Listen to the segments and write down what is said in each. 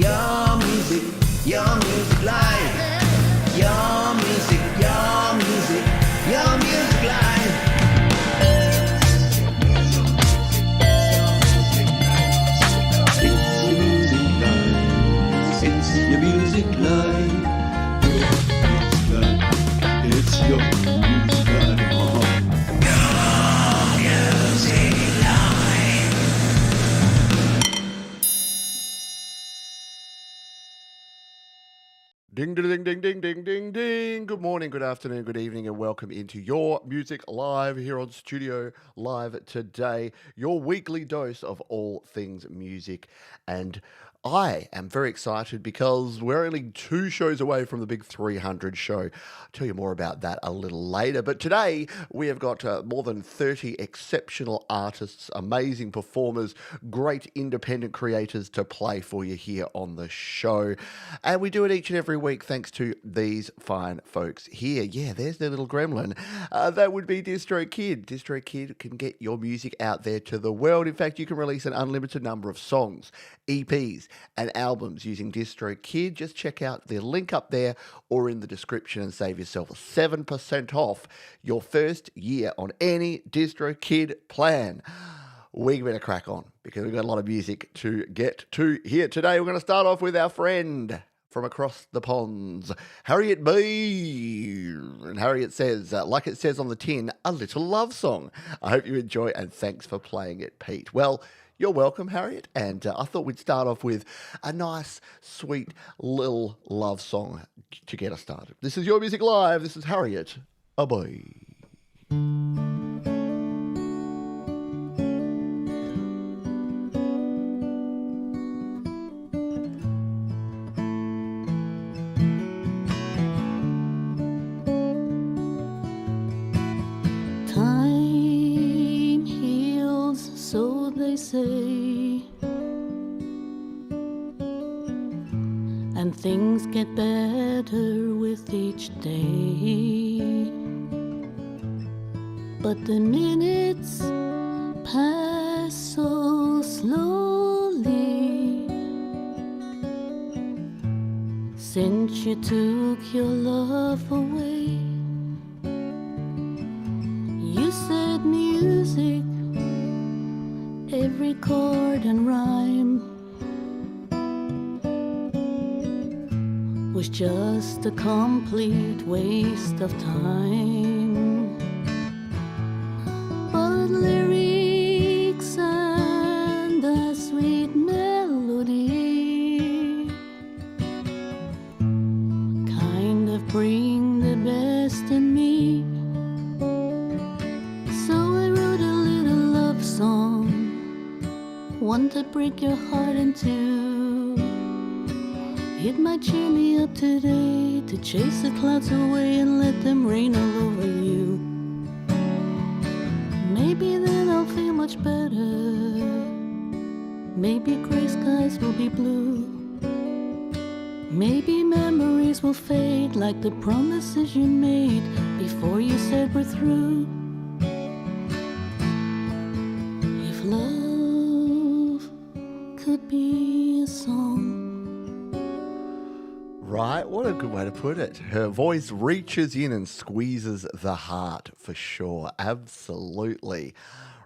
your music live. Your music live. It's your music live. It's your music live. Ding, ding, ding, ding, ding, ding, ding. Good morning, good afternoon, good evening, and welcome into Your Music Live here on Studio Live today. Your weekly dose of all things music. And I am very excited because we're only 2 shows away from the big 300 show. I'll tell you more about that a little later. But today we have got more than 30 exceptional artists, amazing performers, great independent creators to play for you here on the show. And we do it each and every week thanks to these fine folks here. Yeah, there's their little gremlin. That would be DistroKid. DistroKid can get your music out there to the world. In fact, you can release an unlimited number of songs, EPs, and albums using DistroKid. Just check out the link up there or in the description and save yourself 7% off your first year on any DistroKid plan. We better crack on because we've got a lot of music to get to here today. We're going to start off with our friend from across the ponds, Harriet B. And Harriet says, like it says on the tin, a little love song. I hope you enjoy and thanks for playing it, Pete. Well, you're welcome, Harriet, and I thought we'd start off with a nice, sweet little love song to get us started. This is Your Music Live. This is Harriet B. Time heals, so they say, and things get better with each day. But the minutes pass so slowly since you took your love away. You said music, every chord and rhyme, was just a complete waste of time. But lyrics and a sweet melody kind of bring the best in me. So I wrote a little love song, one to break your heart in two. It might cheer me up today to chase the clouds away and let them rain all over you. Maybe then I'll feel much better. Maybe gray skies will be blue. Maybe memories will fade like the promises you made before you said we're through. If love could be a song. Right, what a good way to put it. Her voice reaches in and squeezes the heart for sure. Absolutely.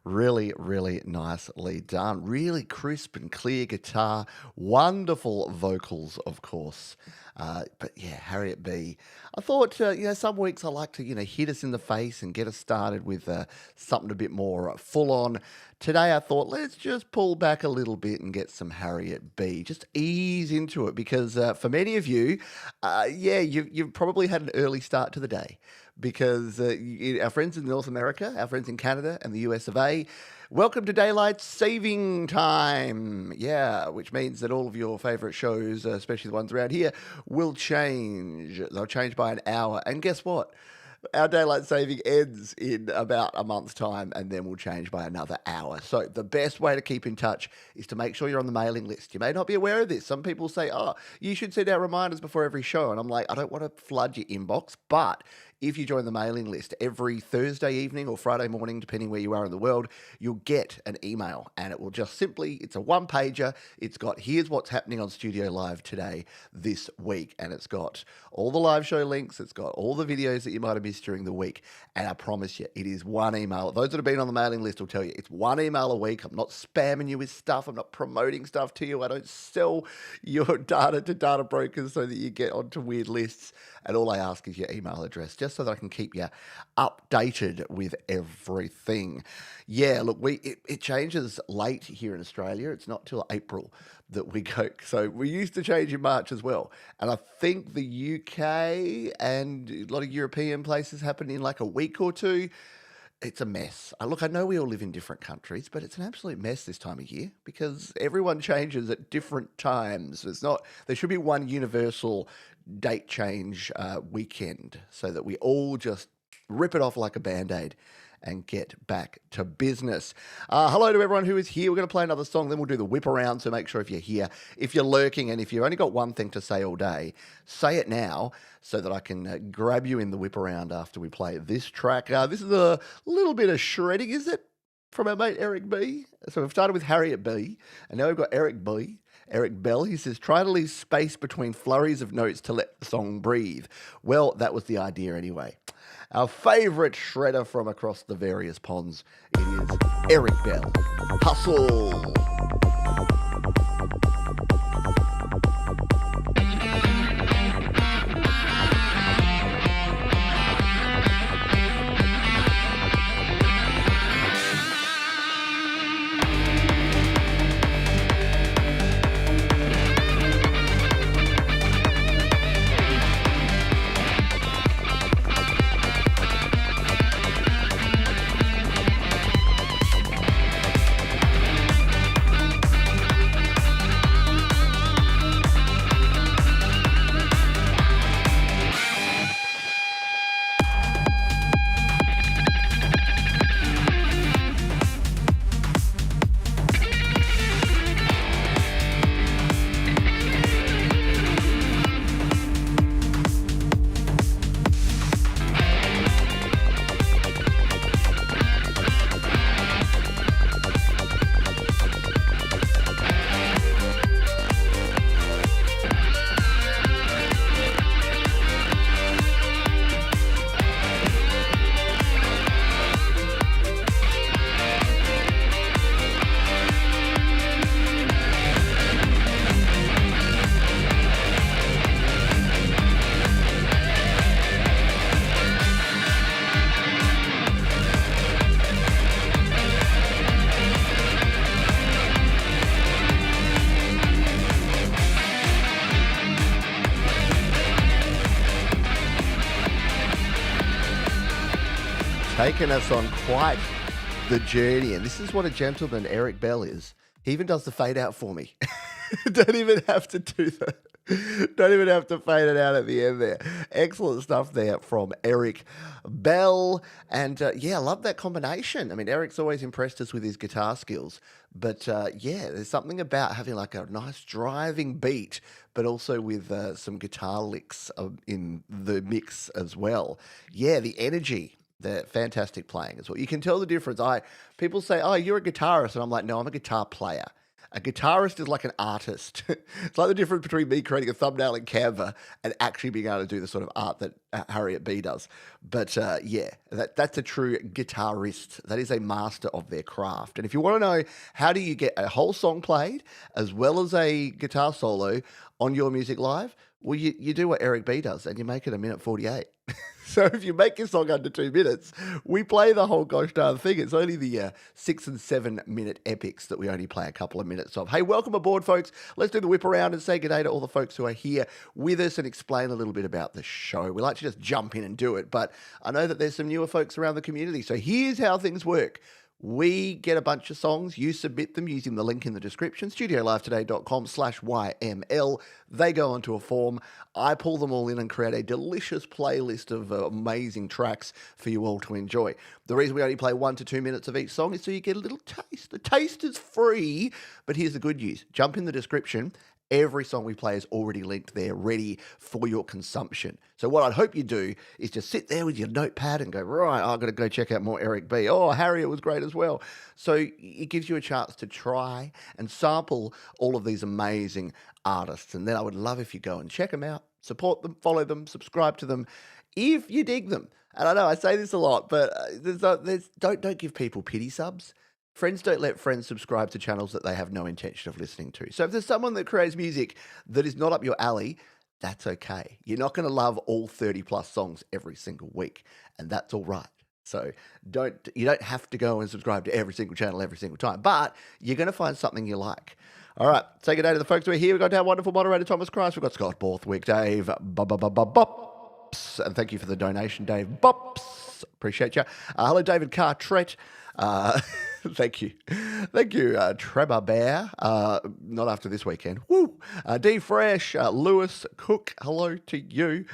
Really, really nicely done. Really crisp and clear guitar. Wonderful vocals, of course. But yeah, Harriet B. I thought, some weeks I like to, hit us in the face and get us started with something a bit more full on. Today I thought, let's just pull back a little bit and get some Harriet B. Just ease into it because for many of you, you've probably had an early start to the day because our friends in North America, our friends in Canada and the US of A, welcome to daylight saving time. Yeah, which means that all of your favourite shows, especially the ones around here, will change. They'll change by an hour. And guess what? Our daylight saving ends in about a month's time and then we'll change by another hour. So the best way to keep in touch is to make sure you're on the mailing list. You may not be aware of this. Some people say, you should send out reminders before every show. And I'm like, I don't want to flood your inbox, but if you join the mailing list every Thursday evening or Friday morning, depending where you are in the world, you'll get an email and it will just simply, it's a one-pager. It's got, here's what's happening on Studio Live today, this week. And it's got all the live show links. It's got all the videos that you might have missed during the week. And I promise you, it is one email. Those that have been on the mailing list will tell you it's one email a week. I'm not spamming you with stuff. I'm not promoting stuff to you. I don't sell your data to data brokers so that you get onto weird lists. And all I ask is your email address, just so that I can keep you updated with everything. Yeah, look, it changes late here in Australia. It's not till April that we go. So we used to change in March as well. And I think the UK and a lot of European places happen in like a week or two. It's a mess. Look, I know we all live in different countries, but it's an absolute mess this time of year because everyone changes at different times. There should be one universal date change weekend so that we all just rip it off like a Band-Aid and get back to business. Hello to everyone who is here. We're going to play another song, then we'll do the whip around. So make sure if you're here, if you're lurking, and if you've only got one thing to say all day, say it now so that I can grab you in the whip around after we play this track. This is a little bit of shredding, is it? From our mate Eric B. So we've started with Harriet B, and now we've got Eric B. Eric Bell, he says, try to leave space between flurries of notes to let the song breathe. Well, that was the idea anyway. Our favourite shredder from across the various ponds, it is Eric Bell. Hustle! Taking us on quite the journey. And this is what a gentleman Eric Bell is. He even does the fade out for me. Don't even have to do that. Don't even have to fade it out at the end there. Excellent stuff there from Eric Bell. And yeah, I love that combination. I mean, Eric's always impressed us with his guitar skills. But yeah, there's something about having like a nice driving beat, but also with some guitar licks in the mix as well. Yeah, the energy. They're fantastic playing as well. You can tell the difference. People say, oh, you're a guitarist. And I'm like, no, I'm a guitar player. A guitarist is like an artist. It's like the difference between me creating a thumbnail in Canva and actually being able to do the sort of art that Harriet B does. But yeah, that's a true guitarist. That is a master of their craft. And if you want to know how do you get a whole song played as well as a guitar solo on your music live, well, you do what Eric B does and you make it 1:48. So if you make your song under 2 minutes, we play the whole gosh darn thing. It's only the 6 and 7 minute epics that we only play a couple of minutes of. Hey, welcome aboard, folks. Let's do the whip around and say good day to all the folks who are here with us and explain a little bit about the show. We like to just jump in and do it, but I know that there's some newer folks around the community. So here's how things work. We get a bunch of songs. You submit them using the link in the description, studiolivetoday.com/YML. They go onto a form. I pull them all in and create a delicious playlist of amazing tracks for you all to enjoy. The reason we only play 1 to 2 minutes of each song is so you get a little taste. The taste is free, but here's the good news. Jump in the description Every song we play is already linked there, ready for your consumption. So what I'd hope you do is just sit there with your notepad and go, right, I've got to go check out more Eric B. Oh, Harriet was great as well. So it gives you a chance to try and sample all of these amazing artists. And then I would love if you go and check them out, support them, follow them, subscribe to them, if you dig them. And I know I say this a lot, but don't give people pity subs. Friends don't let friends subscribe to channels that they have no intention of listening to. So if there's someone that creates music that is not up your alley, that's okay. You're not going to love all 30 plus songs every single week, and that's all right. So you don't have to go and subscribe to every single channel every single time, but you're going to find something you like. All right, say good day to the folks who are here. We've got our wonderful moderator, Thomas Christ. We've got Scott Borthwick, Dave, Bops, and thank you for the donation, Dave Bops. Appreciate you. Hello, David Cartret. Thank you. Thank you, Trevor Bear. Not after this weekend. Woo! DFresh, Lewis Cook, hello to you.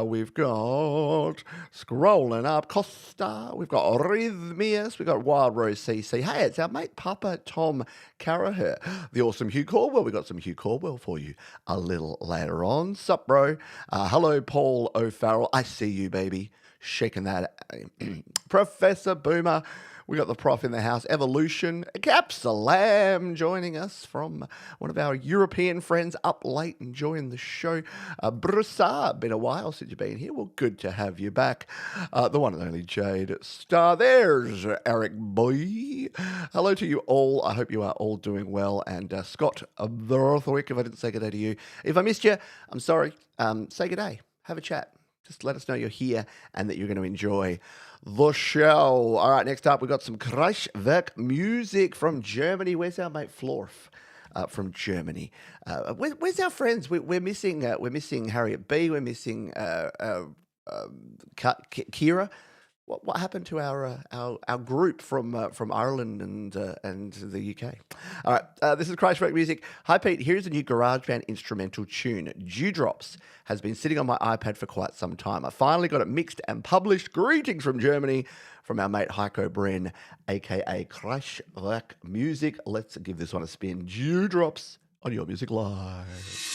We've got, scrolling up, Costa. We've got Rhythmius. We've got Wild Rose CC. Hey, it's our mate Papa Tom Caraher. The awesome Hugh Cordwell. We've got some Hugh Cordwell for you a little later on. Sup, bro? Hello, Paul O'Farrell. I see you, baby. Shaking that. Professor Boomer. We got the prof in the house. Evolution. Capsalam joining us from one of our European friends up late enjoying the show. Brousard. Been a while since you've been here. Well, good to have you back. The one and only Jade Star. There's Eric Boy. Hello to you all. I hope you are all doing well. And Scott Borthwick, if I didn't say good day to you. If I missed you, I'm sorry. Say good day. Have a chat. Just let us know you're here and that you're going to enjoy the show. All right, next up, we've got some Kraftwerk music from Germany. Where's our mate Florf from Germany? Where's our friends? We're missing Harriet B. We're missing Kira. What happened to our group from Ireland and the UK? All right, this is Kraftwerk music. Hi Pete, here's a new GarageBand instrumental tune. Dewdrops has been sitting on my iPad for quite some time. I finally got it mixed and published. Greetings from Germany, from our mate Haiko Bren, aka Kraftwerk music. Let's give this one a spin. Dewdrops on Your Music Live.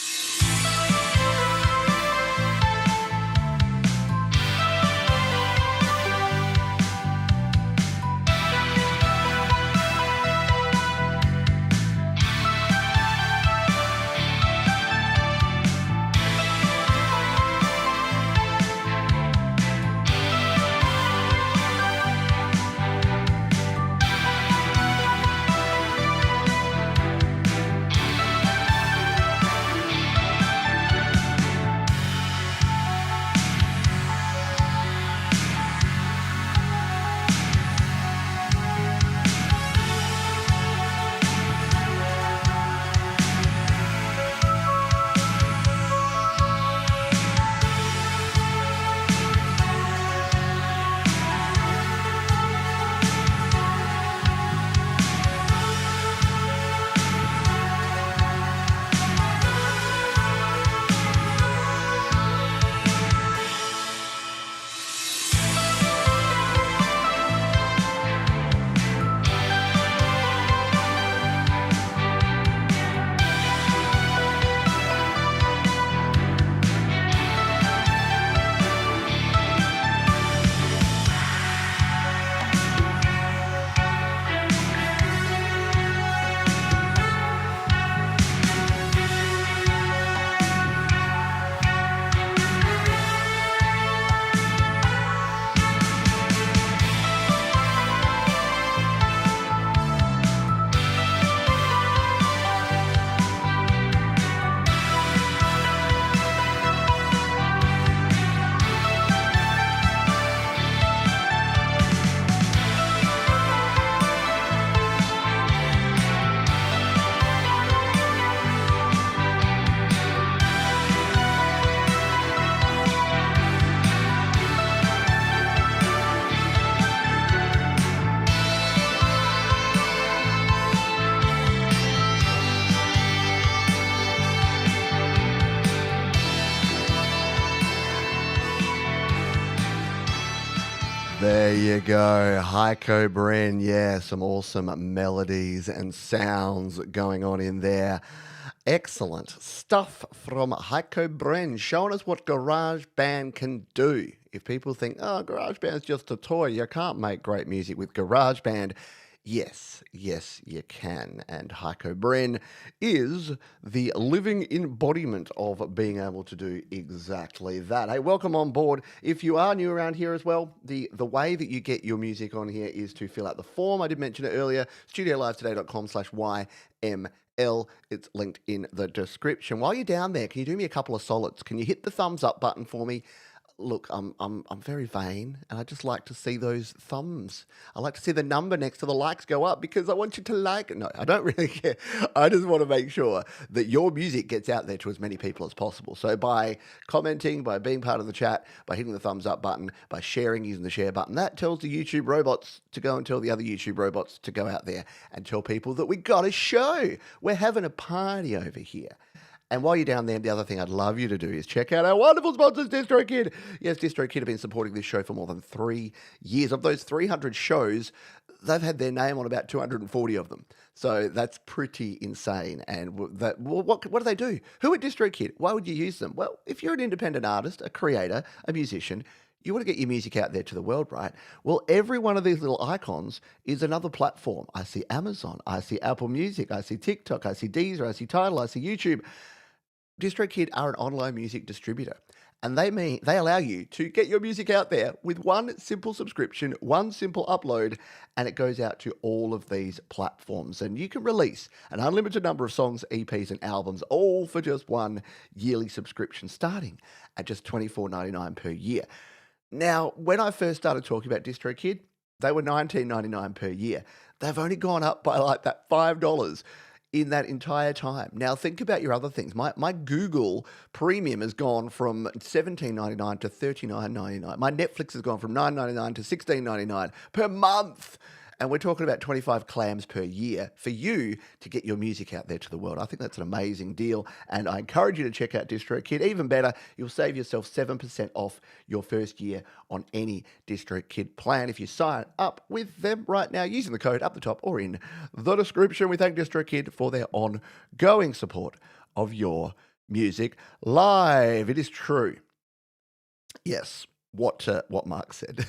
There you go, Haiko Bren. Yeah, some awesome melodies and sounds going on in there. Excellent stuff from Haiko Bren, showing us what GarageBand can do. If people think, oh, GarageBand's just a toy, you can't make great music with GarageBand. Yes, you can. And Haiko Bren is the living embodiment of being able to do exactly that. Hey, welcome on board. If you are new around here as well, the way that you get your music on here is to fill out the form. I did mention it earlier, studiolivetoday.com/YML. It's linked in the description. While you're down there, can you do me a couple of solids? Can you hit the thumbs up button for me? Look, I'm very vain, and I just like to see those thumbs. I like to see the number next to the likes go up because I want you to like it. No, I don't really care. I just want to make sure that your music gets out there to as many people as possible. So by commenting, by being part of the chat, by hitting the thumbs up button, by sharing using the share button, that tells the YouTube robots to go and tell the other YouTube robots to go out there and tell people that we got a show. We're having a party over here. And while you're down there, the other thing I'd love you to do is check out our wonderful sponsors, DistroKid. Yes, DistroKid have been supporting this show for more than 3 years. Of those 300 shows, they've had their name on about 240 of them. So that's pretty insane. And what do they do? Who are DistroKid? Why would you use them? Well, if you're an independent artist, a creator, a musician, you want to get your music out there to the world, right? Well, every one of these little icons is another platform. I see Amazon, I see Apple Music, I see TikTok, I see Deezer, I see Tidal, I see YouTube. DistroKid are an online music distributor, and they allow you to get your music out there with one simple subscription, one simple upload, and it goes out to all of these platforms. And you can release an unlimited number of songs, EPs, and albums, all for just one yearly subscription, starting at just $24.99 per year. Now, when I first started talking about DistroKid, they were $19.99 per year. They've only gone up by like that $5 in that entire time. Now, think about your other things. My Google Premium has gone from $17.99 to $39.99. My Netflix has gone from $9.99 to $16.99 per month. And we're talking about 25 clams per year for you to get your music out there to the world. I think that's an amazing deal. And I encourage you to check out DistroKid. Even better, you'll save yourself 7% off your first year on any DistroKid plan if you sign up with them right now using the code up the top or in the description. We thank DistroKid for their ongoing support of your music live. It is true. Yes, what Mark said.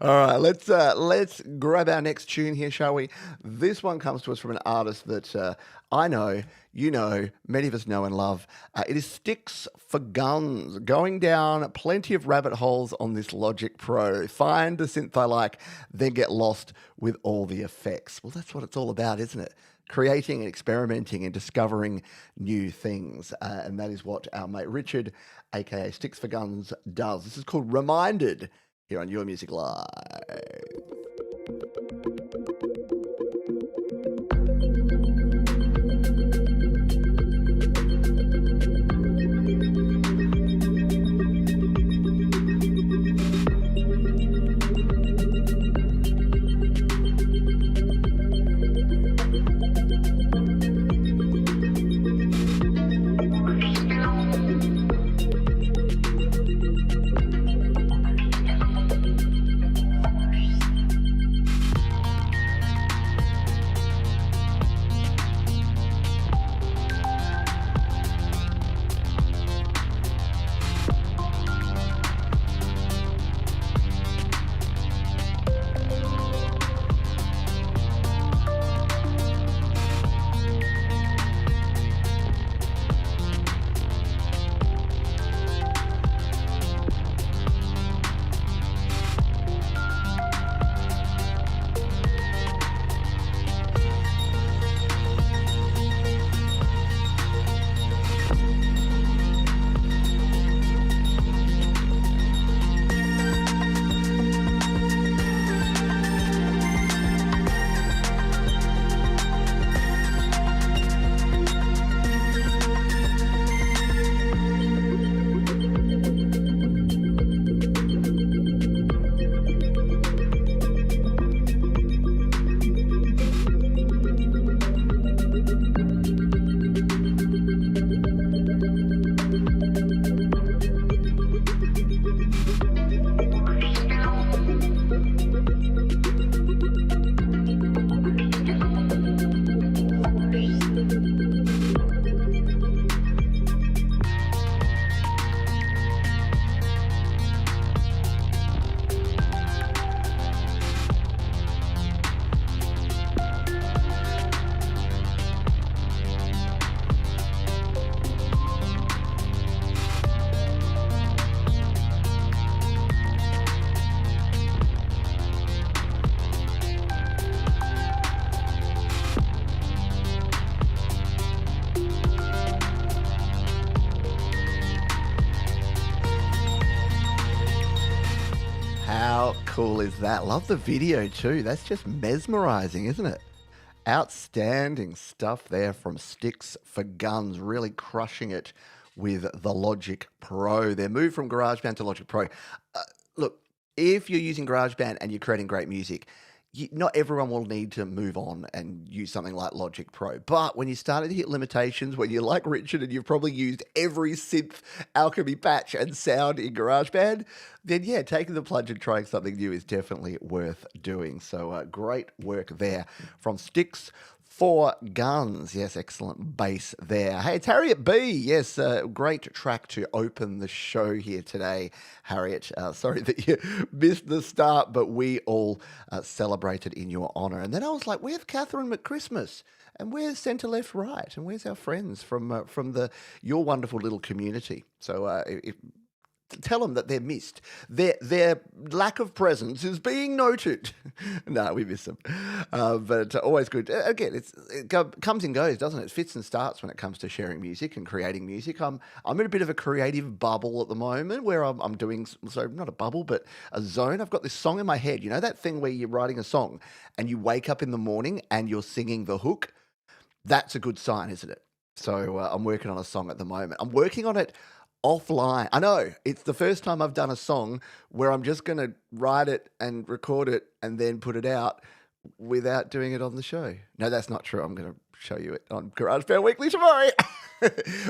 All right, let's grab our next tune here, shall we? This one comes to us from an artist that I know, you know, many of us know and love. It is Sticks for Guns, going down plenty of rabbit holes on this Logic Pro. Find the synth I like, then get lost with all the effects. Well, that's what it's all about, isn't it? Creating and experimenting and discovering new things. And that is what our mate Richard, aka Sticks for Guns, does. This is called Reminded here on Your Music Live. cool is that? Love the video too. That's just mesmerizing, isn't it? Outstanding stuff there from Sticks for Guns, really crushing it with the Logic Pro. Their move from GarageBand to Logic Pro. Look, if you're using GarageBand and you're creating great music, not everyone will need to move on and use something like Logic Pro. But when you started to hit limitations, when you're like Richard and you've probably used every synth, alchemy patch and sound in GarageBand, then yeah, taking the plunge and trying something new is definitely worth doing. So great work there from Sticks for Guns. Yes, excellent bass there. Hey, it's Harriet B. Yes, great track to open the show here today, Harriet. Sorry that you missed the start, but we all celebrated in your honour. And then I was like, where's Catherine McChristmas? And where's Centre Left Right? And where's our friends from your wonderful little community? So tell them that they're missed. Their lack of presence is being noted. No, we miss them. But always good. Again, it comes and goes, doesn't it? It fits and starts when it comes to sharing music and creating music. I'm in a bit of a creative bubble at the moment where I'm doing, so not a bubble, but a zone. I've got this song in my head. You know that thing where you're writing a song and you wake up in the morning and you're singing the hook? That's a good sign, isn't it? So I'm working on a song at the moment. I'm working on it offline. I know, it's the first time I've done a song where I'm just going to write it and record it and then put it out without doing it on the show. No, that's not true. I'm going to show you it on GarageBand Weekly tomorrow.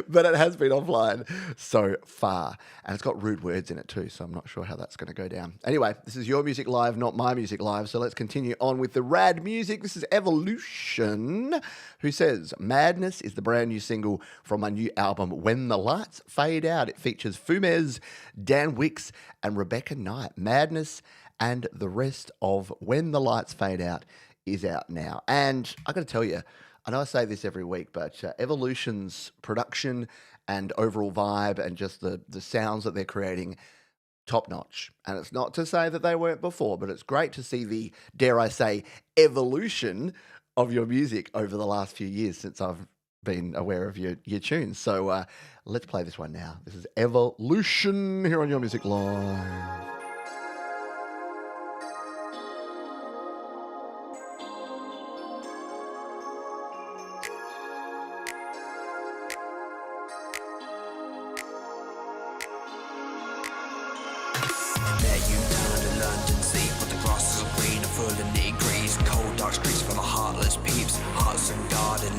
But it has been offline so far. And it's got rude words in it too, so I'm not sure how that's going to go down. Anyway, this is your music live, not my music live. So let's continue on with the rad music. This is Evolution, who says, Madness is the brand new single from my new album, When the Lights Fade Out. It features Fumez, Dan Wicks, and Rebecca Knight. Madness and the rest of When the Lights Fade Out is out now. And I got to tell you, I know I say this every week, but Evolution's production and overall vibe and just the sounds that they're creating, top notch. And it's not to say that they weren't before, but it's great to see the, dare I say, evolution of your music over the last few years since I've been aware of your tunes. So let's play this one now. This is Evolution here on Your Music Live.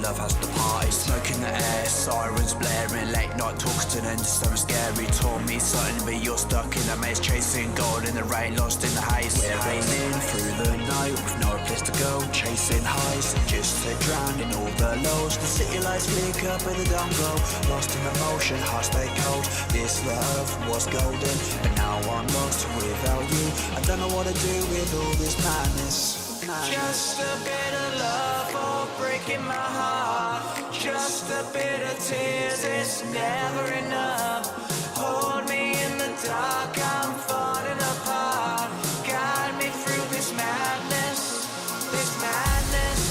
Love has departed. Smoke in the air, sirens blaring, late night talks turn into something scary. Told me something, but you're stuck in a maze, chasing gold in the rain, lost in the haze. We're raining through the night with no place to go, chasing highs, just to drown in all the lows. The city lights flicker, but they don't glow. Lost in the motion, heart stay cold. This love was golden, but now I'm lost without you. I don't know what to do with all this madness. Just a bit of love for breaking my heart. Just a bit of tears, it's never enough. Hold me in the dark, I'm falling apart. Guide me through this madness, this madness.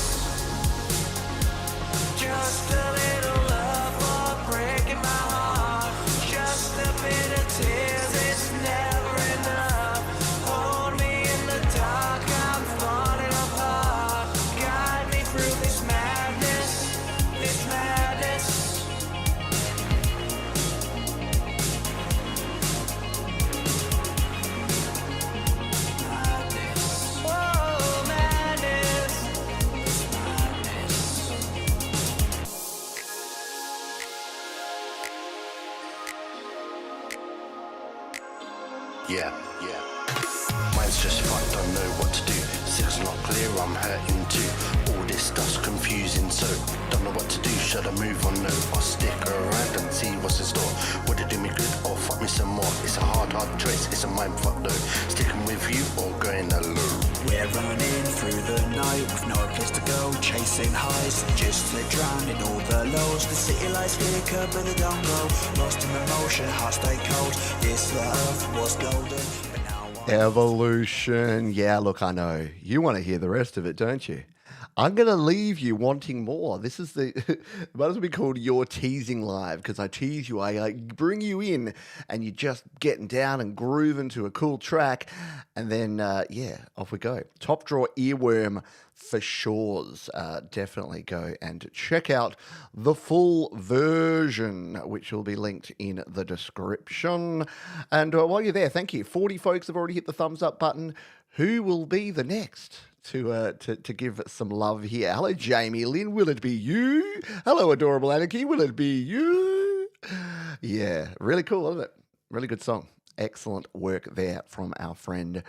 Just a little love for breaking my heart. Just a bit of tears, it's never enough. Hold me in the dark, I'm falling apart. Guide me through this madness, this madness. Whoa, madness, this madness. Yeah. Mine's just fucked, don't know what to do. Six not clear, I'm hurting too. All this stuff's confusing, so don't know what to do. Should I move on? No, I'll stick around and see what's in store. Would it do me good or fuck me some more? It's a hard choice, it's a mind fuck though. Sticking with you or going alone. We're running through the night with no place to go, chasing highs, just to drown in all the lows. The city lights flicker, but they don't glow. Lost in the motion, heart stay cold. This love was golden, but now Evolution. Yeah, look, I know. You want to hear the rest of it, don't you? I'm going to leave you wanting more. This is the, it might as well be called Your Teasing Live, because I tease you, I like bring you in and you're just getting down and grooving to a cool track. And then, yeah, off we go. Top Drawer Earworm for Shores. Definitely go and check out the full version, which will be linked in the description. And while you're there, thank you. 40 folks have already hit the thumbs up button. Who will be the next to give some love here? Hello, Jamie Lynn. Will it be you? Hello, Adorable Anarchy. Will it be you? Yeah, really cool, isn't it? Really good song. Excellent work there from our friend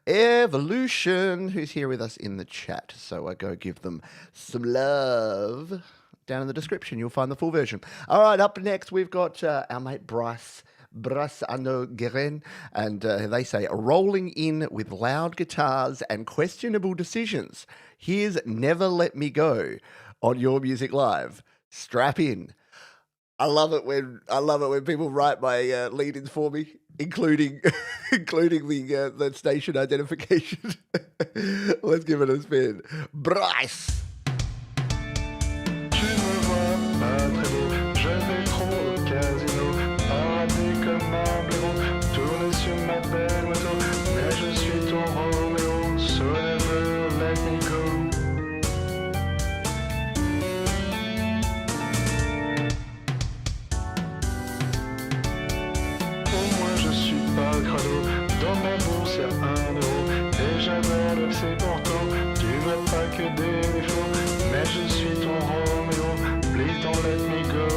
Evolution, who's here with us in the chat. So I go give them some love. Down in the description, you'll find the full version. All right, up next, we've got our mate Bryce Brass Geren, and they say, rolling in with loud guitars and questionable decisions. Here's Never Let Me Go on Your Music Live. Strap in. I love it when people write my lead-ins for me, including the station identification. Let's give it a spin. Bryce. Tu me vois pas très beau, je vais trop au casino, paradis comme un blaireau, tourner sur ma belle moto, mais je suis ton Roméo, so never let me go. Au moins je suis pas crado, dans ma bourse y'a 1 euro, et j'adore le c'est pourtant, tu vois pas que des défauts, mais je suis ton Roméo, please don't let me go.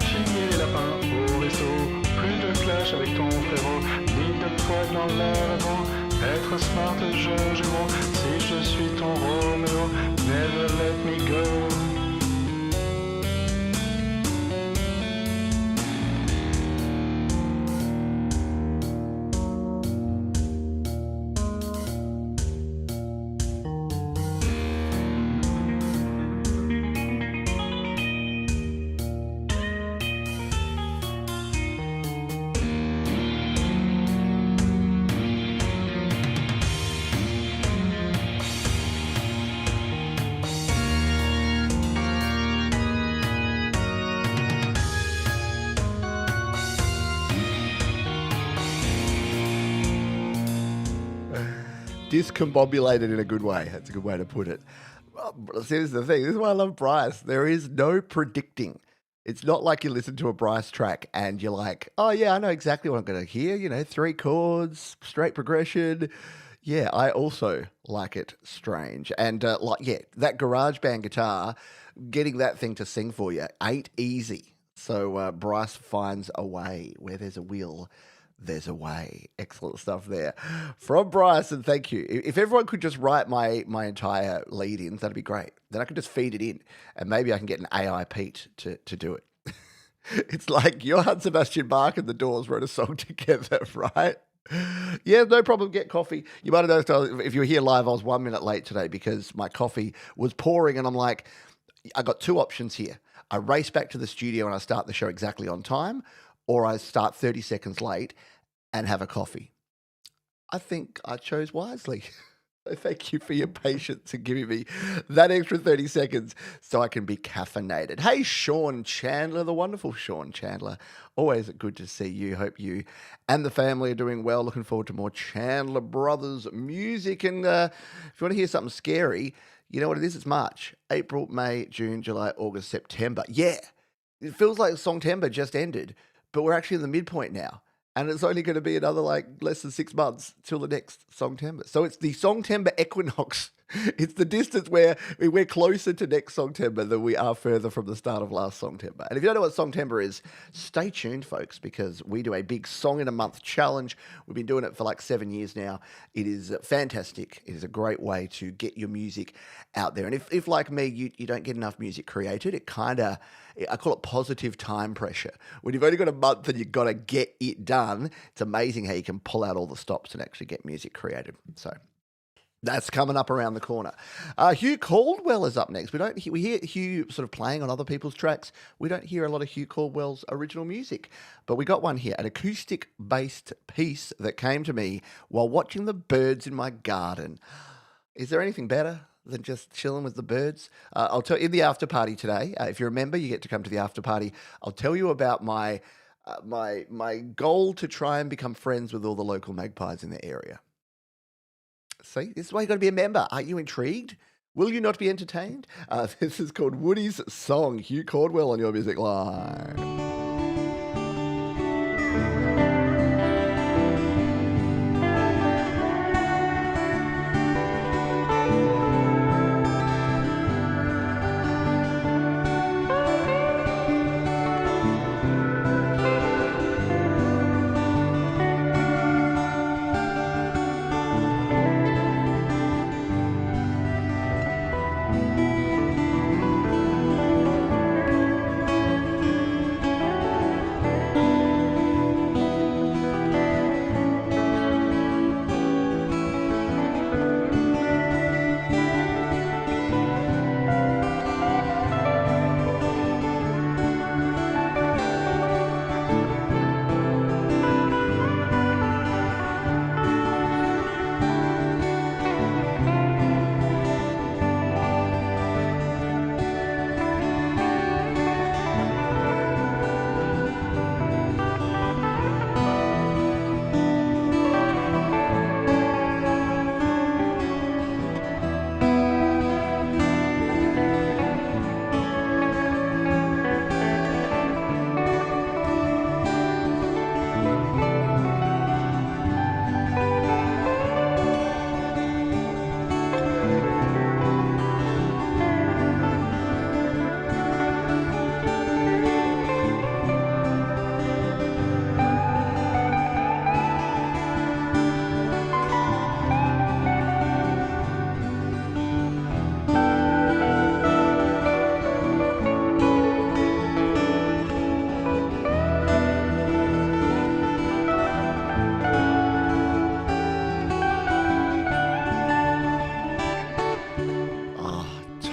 Chier les lapins au resto, plus de clash avec ton frérot, ni de poids dans l'avant, être smart je gros, si je suis ton Roméo, never let me go. Discombobulated in a good way. That's a good way to put it. Well, see, this is the thing. This is why I love Bryce. There is no predicting. It's not like you listen to a Bryce track and you're like, oh, yeah, I know exactly what I'm going to hear. You know, 3 chords, straight progression. Yeah, I also like it strange. And, that GarageBand guitar, getting that thing to sing for you ain't easy. So Bryce finds a way. Where there's a will, there's a way. Excellent stuff there from Bryce, and thank you. If everyone could just write my entire lead-ins, that'd be great. Then I could just feed it in, and maybe I can get an AI Pete to do it. It's like Johann Sebastian Bach and the Doors wrote a song together, right? Yeah, no problem. Get coffee. You might have noticed if you were here live, I was 1 minute late today because my coffee was pouring, and I'm like, I got 2 options here. I race back to the studio and I start the show exactly on time, or I start 30 seconds late and have a coffee. I think I chose wisely. So thank you for your patience and giving me that extra 30 seconds so I can be caffeinated. Hey, Sean Chandler, the wonderful Sean Chandler. Always good to see you. Hope you and the family are doing well. Looking forward to more Chandler Brothers music. And if you want to hear something scary, you know what it is? It's March, April, May, June, July, August, September. Yeah, it feels like Songtember just ended, but we're actually in the midpoint now. And it's only going to be another less than 6 months till the next Songtember. So it's the Songtember equinox. It's the distance where we're closer to next Songtember than we are further from the start of last Songtember. And if you don't know what Songtember is, stay tuned, folks, because we do a big Song in a Month challenge. We've been doing it for 7 years now. It is fantastic. It is a great way to get your music out there. And if like me, you don't get enough music created, it kind of, I call it positive time pressure. When you've only got a month and you've got to get it done, it's amazing how you can pull out all the stops and actually get music created. So That's coming up around the corner. Hugh Cordwell is up next. We hear Hugh sort of playing on other people's tracks. We don't hear a lot of Hugh Cordwell's original music, but we got one here, an acoustic-based piece that came to me while watching the birds in my garden. Is there anything better than just chilling with the birds? I'll tell you in the after party today. If you're a member, you get to come to the after party. I'll tell you about my goal to try and become friends with all the local magpies in the area. See, this is why you got to be a member. Aren't you intrigued? Will you not be entertained? This is called Woody's Song. Hugh Cordwell on Your Music Live.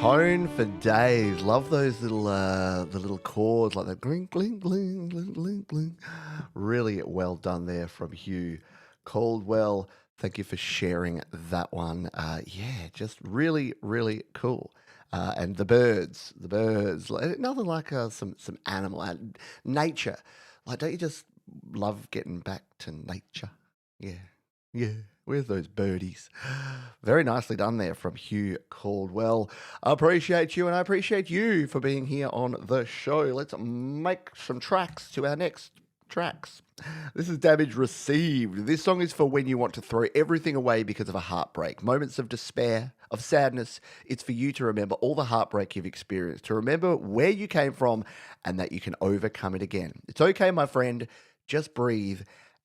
Tone for days. Love those little the little chords like that. Gling, gling, gling, gling, gling, gling. Really well done there from Hugh Cordwell. Thank you for sharing that one. Yeah, just really, really cool. And the birds, nothing like some animal nature. Like, don't you just love getting back to nature? Yeah. Where's those birdies? Very nicely done there from Hugh Cordwell. I appreciate you, and I appreciate you for being here on the show. Let's make some tracks to our next tracks. This is Damage Received. This song is for when you want to throw everything away because of a heartbreak. Moments of despair, of sadness. It's for you to remember all the heartbreak you've experienced, to remember where you came from and that you can overcome it again. It's okay, my friend. Just breathe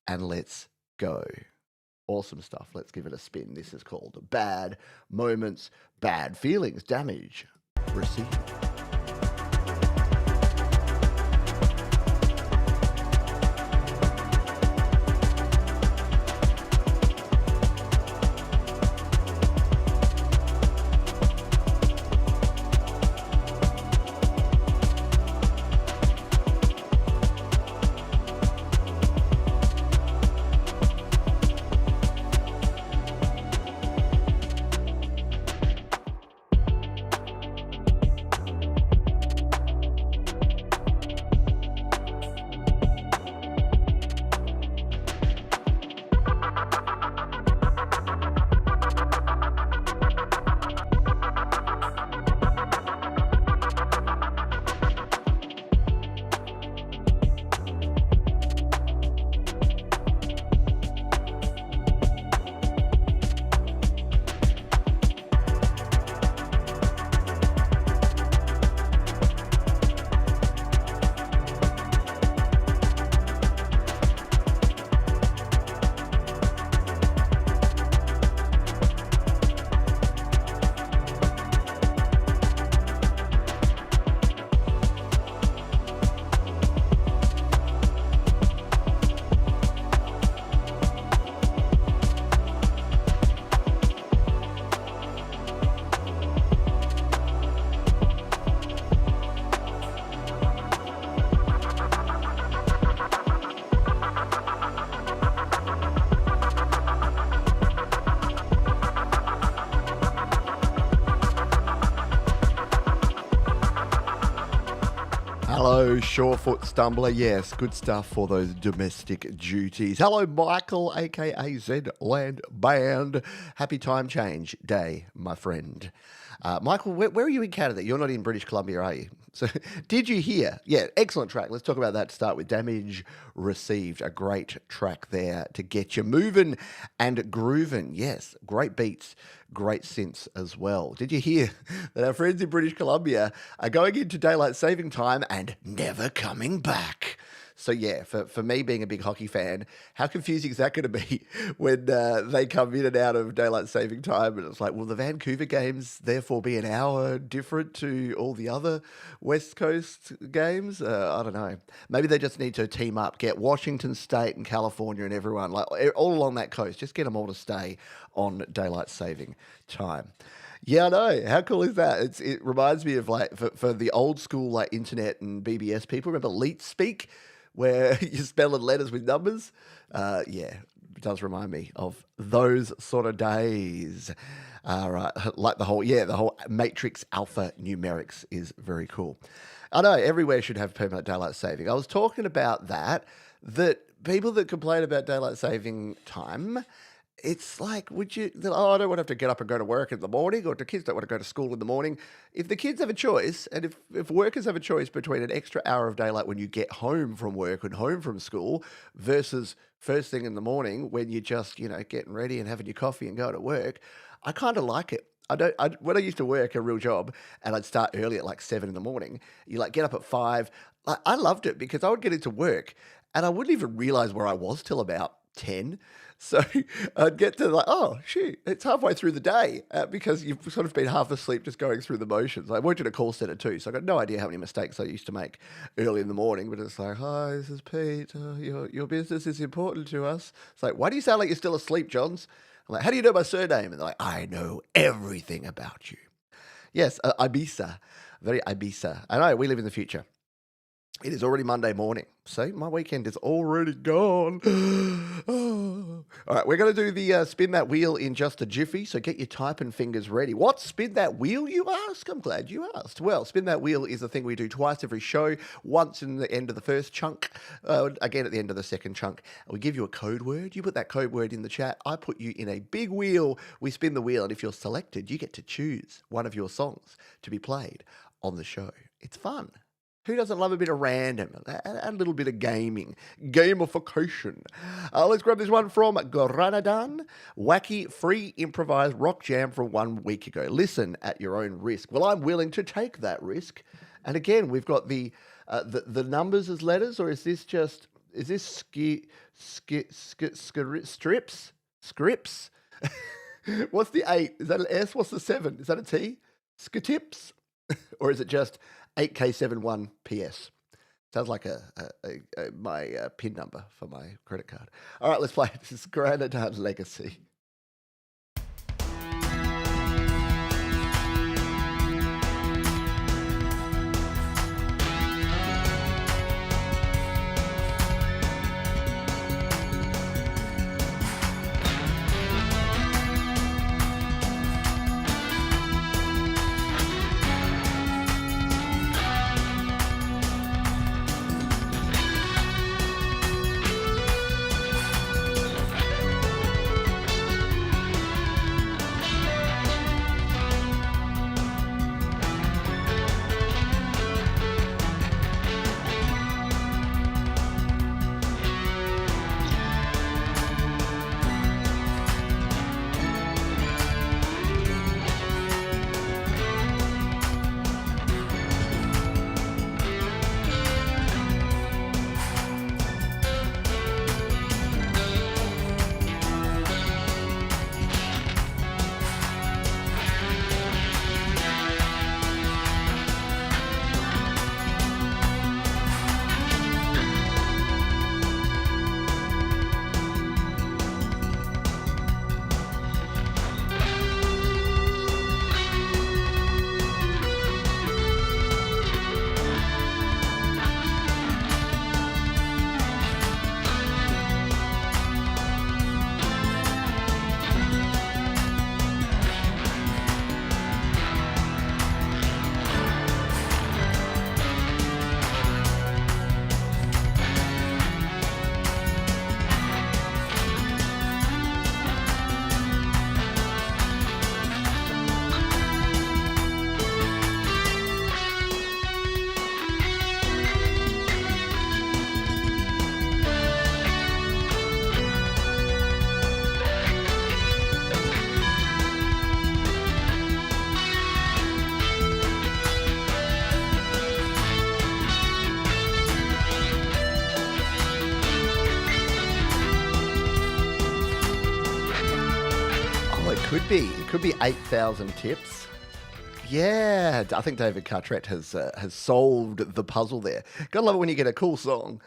and let's go. Awesome stuff. Let's give it a spin. This is called Bad Moments, Bad Feelings, Damage Received. Hello, Shorefoot Stumbler. Yes, good stuff for those domestic duties. Hello, Michael, aka Zedland Band. Happy time change day, my friend. Michael, where are you in Canada? You're not in British Columbia, are you? So, did you hear? Yeah, excellent track. Let's talk about that to start with. Damage Received, a great track there to get you moving and grooving. Yes, great beats, great synths as well. Did you hear that our friends in British Columbia are going into daylight saving time and never coming back? So yeah, for me being a big hockey fan, how confusing is that going to be when they come in and out of daylight saving time? And it's like, will the Vancouver games therefore be an hour different to all the other West Coast games? I don't know. Maybe they just need to team up, get Washington State and California and everyone, like all along that coast, just get them all to stay on daylight saving time. Yeah, I know. How cool is that? It reminds me of like, for the old school like internet and BBS people, remember Leet Speak? Where you're spelling letters with numbers. Yeah, it does remind me of those sort of days. Right, like the whole matrix alpha numerics is very cool. I know, everywhere should have permanent daylight saving. I was talking about that people that complain about daylight saving time, it's like, I don't want to have to get up and go to work in the morning, or the kids don't want to go to school in the morning. If the kids have a choice, and if workers have a choice between an extra hour of daylight when you get home from work and home from school versus first thing in the morning when you're just, getting ready and having your coffee and going to work, I kind of like it. When I used to work a real job and I'd start early at like 7 in the morning, you like get up at 5. I loved it because I would get into work and I wouldn't even realize where I was till about 10. So I'd get to like, oh, shoot, it's halfway through the day because you've sort of been half asleep just going through the motions. I worked at a call center too, so I got no idea how many mistakes I used to make early in the morning. But it's like, hi, this is Pete. Your business is important to us. It's like, why do you sound like you're still asleep, Johns? I'm like, how do you know my surname? And they're like, I know everything about you. Yes, Ibiza. Very Ibiza. I know, we live in the future. It is already Monday morning. See, my weekend is already gone. Oh. All right, we're going to do the spin that wheel in just a jiffy, so get your typing fingers ready. What's spin that wheel, you ask? I'm glad you asked. Well, spin that wheel is a thing we do twice every show, once in the end of the first chunk, again at the end of the second chunk. We give you a code word. You put that code word in the chat. I put you in a big wheel. We spin the wheel, and if you're selected, you get to choose one of your songs to be played on the show. It's fun. Who doesn't love a bit of random, a little bit of gaming, gamification? Let's grab this one from Granadan. Wacky, free, improvised rock jam from 1 week ago. Listen at your own risk. Well, I'm willing to take that risk. And again, we've got the numbers as letters, or is this strips? Scripts? What's the 8? Is that an S? What's the 7? Is that a T? Skitips? Or is it just 8K71PS? Sounds like my PIN number for my credit card. All right, let's play. This is Granadan Legacy. Could be. It could be 8,000 tips. Yeah, I think David Cartret has solved the puzzle there. Gotta love it when you get a cool song.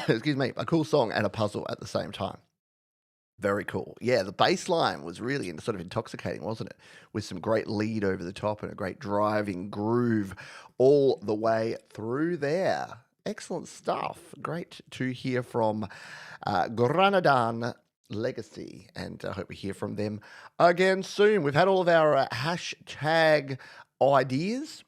Excuse me, a cool song and a puzzle at the same time. Very cool. Yeah, the bass line was really sort of intoxicating, wasn't it? With some great lead over the top and a great driving groove all the way through there. Excellent stuff. Great to hear from Granadan Legacy, and I hope we hear from them again soon. We've had all of our hashtag ideas.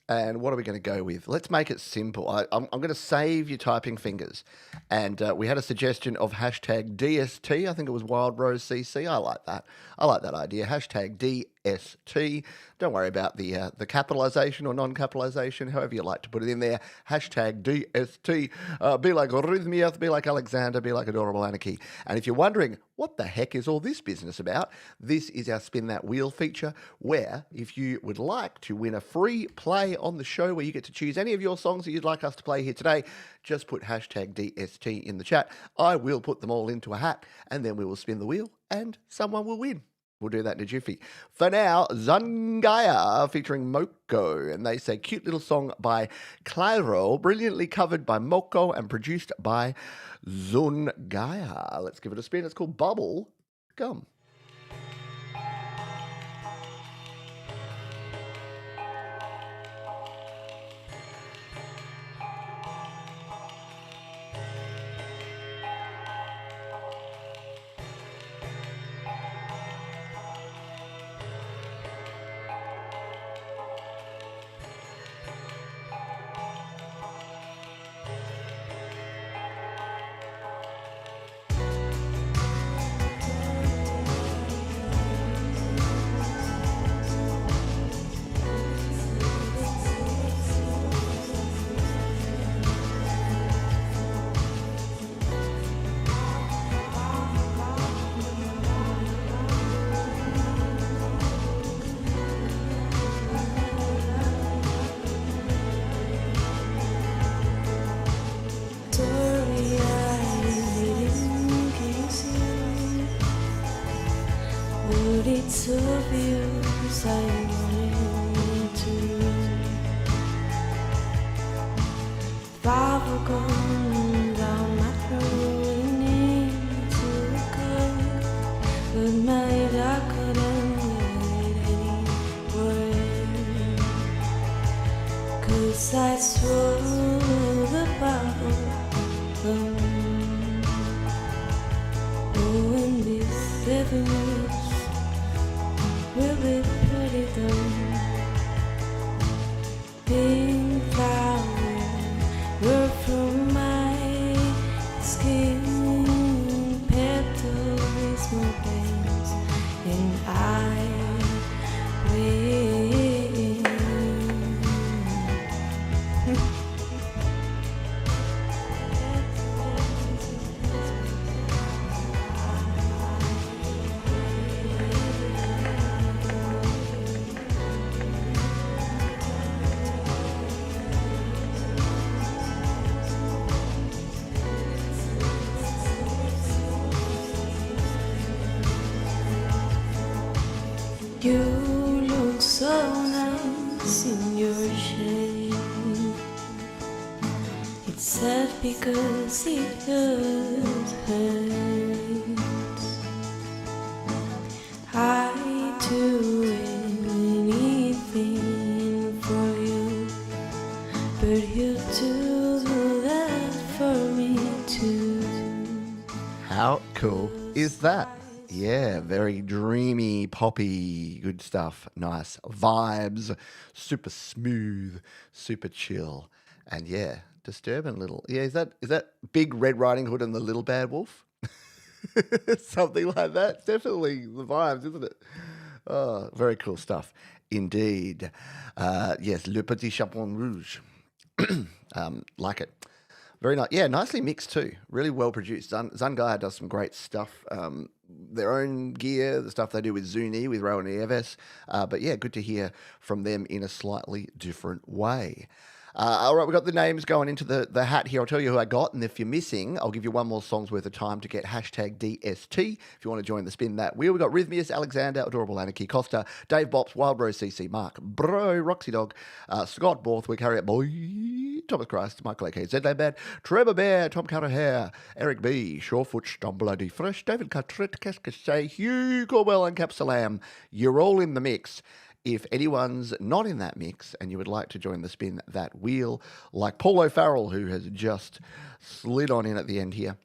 And what are we going to go with? Let's make it simple. I'm going to save your typing fingers. And we had a suggestion of hashtag DST. I think it was Wild Rose CC. I like that. I like that idea. Hashtag DST. Don't worry about the capitalization or non-capitalization, however you like to put it in there. Hashtag DST. Be like Rhythmius, be like Alexander, be like Adorable Anarchy. And if you're wondering, what the heck is all this business about? This is our Spin That Wheel feature, where if you would like to win a free play on the show where you get to choose any of your songs that you'd like us to play here today, just put hashtag DST in the chat. I will put them all into a hat, and then we will spin the wheel, and someone will win. We'll do that in a jiffy. For now, Zanga featuring Moco, and they say cute little song by Clairo, brilliantly covered by Moco and produced by Zanga. Let's give it a spin. It's called Bubble Gum. You look so nice in your shade. It's sad because it hurts. I do anything for you, but you do that for me too. How cool is that? Yeah, very dreamy, poppy, good stuff. Nice vibes, super smooth, super chill, and yeah, disturbing little. Yeah, is that Big Red Riding Hood and the Little Bad Wolf? Something like that. Definitely the vibes, isn't it? Oh, very cool stuff indeed. Yes, Le Petit Chaperon Rouge. Like it. Very nice. Yeah, nicely mixed too. Really well produced. Zanga does some great stuff. Their own gear, the stuff they do with Zuni, with Rowan Nieves. But yeah, good to hear from them in a slightly different way. All right, we've got the names going into the hat here. I'll tell you who I got, and if you're missing, I'll give you one more song's worth of time to get hashtag DST if you want to join the spin that wheel. We've got Rhythmius, Alexander, Adorable Anarchy, Costa, Dave Bops, Wild Rose CC, Mark, Bro, Roxy Dog, Scott, Borthwick, Harriet B, Thomas Christ, Michael A.K., Zedland Band, Trevor Bear, Tom Carter Hair, Eric B, Shorefoot, Stumbler, DFresh, David Cartret, Cascade, Hugh Cordwell, and Capsalam. You're all in the mix. If anyone's not in that mix and you would like to join the spin that wheel, like Paul O'Farrell, who has just slid on in at the end here,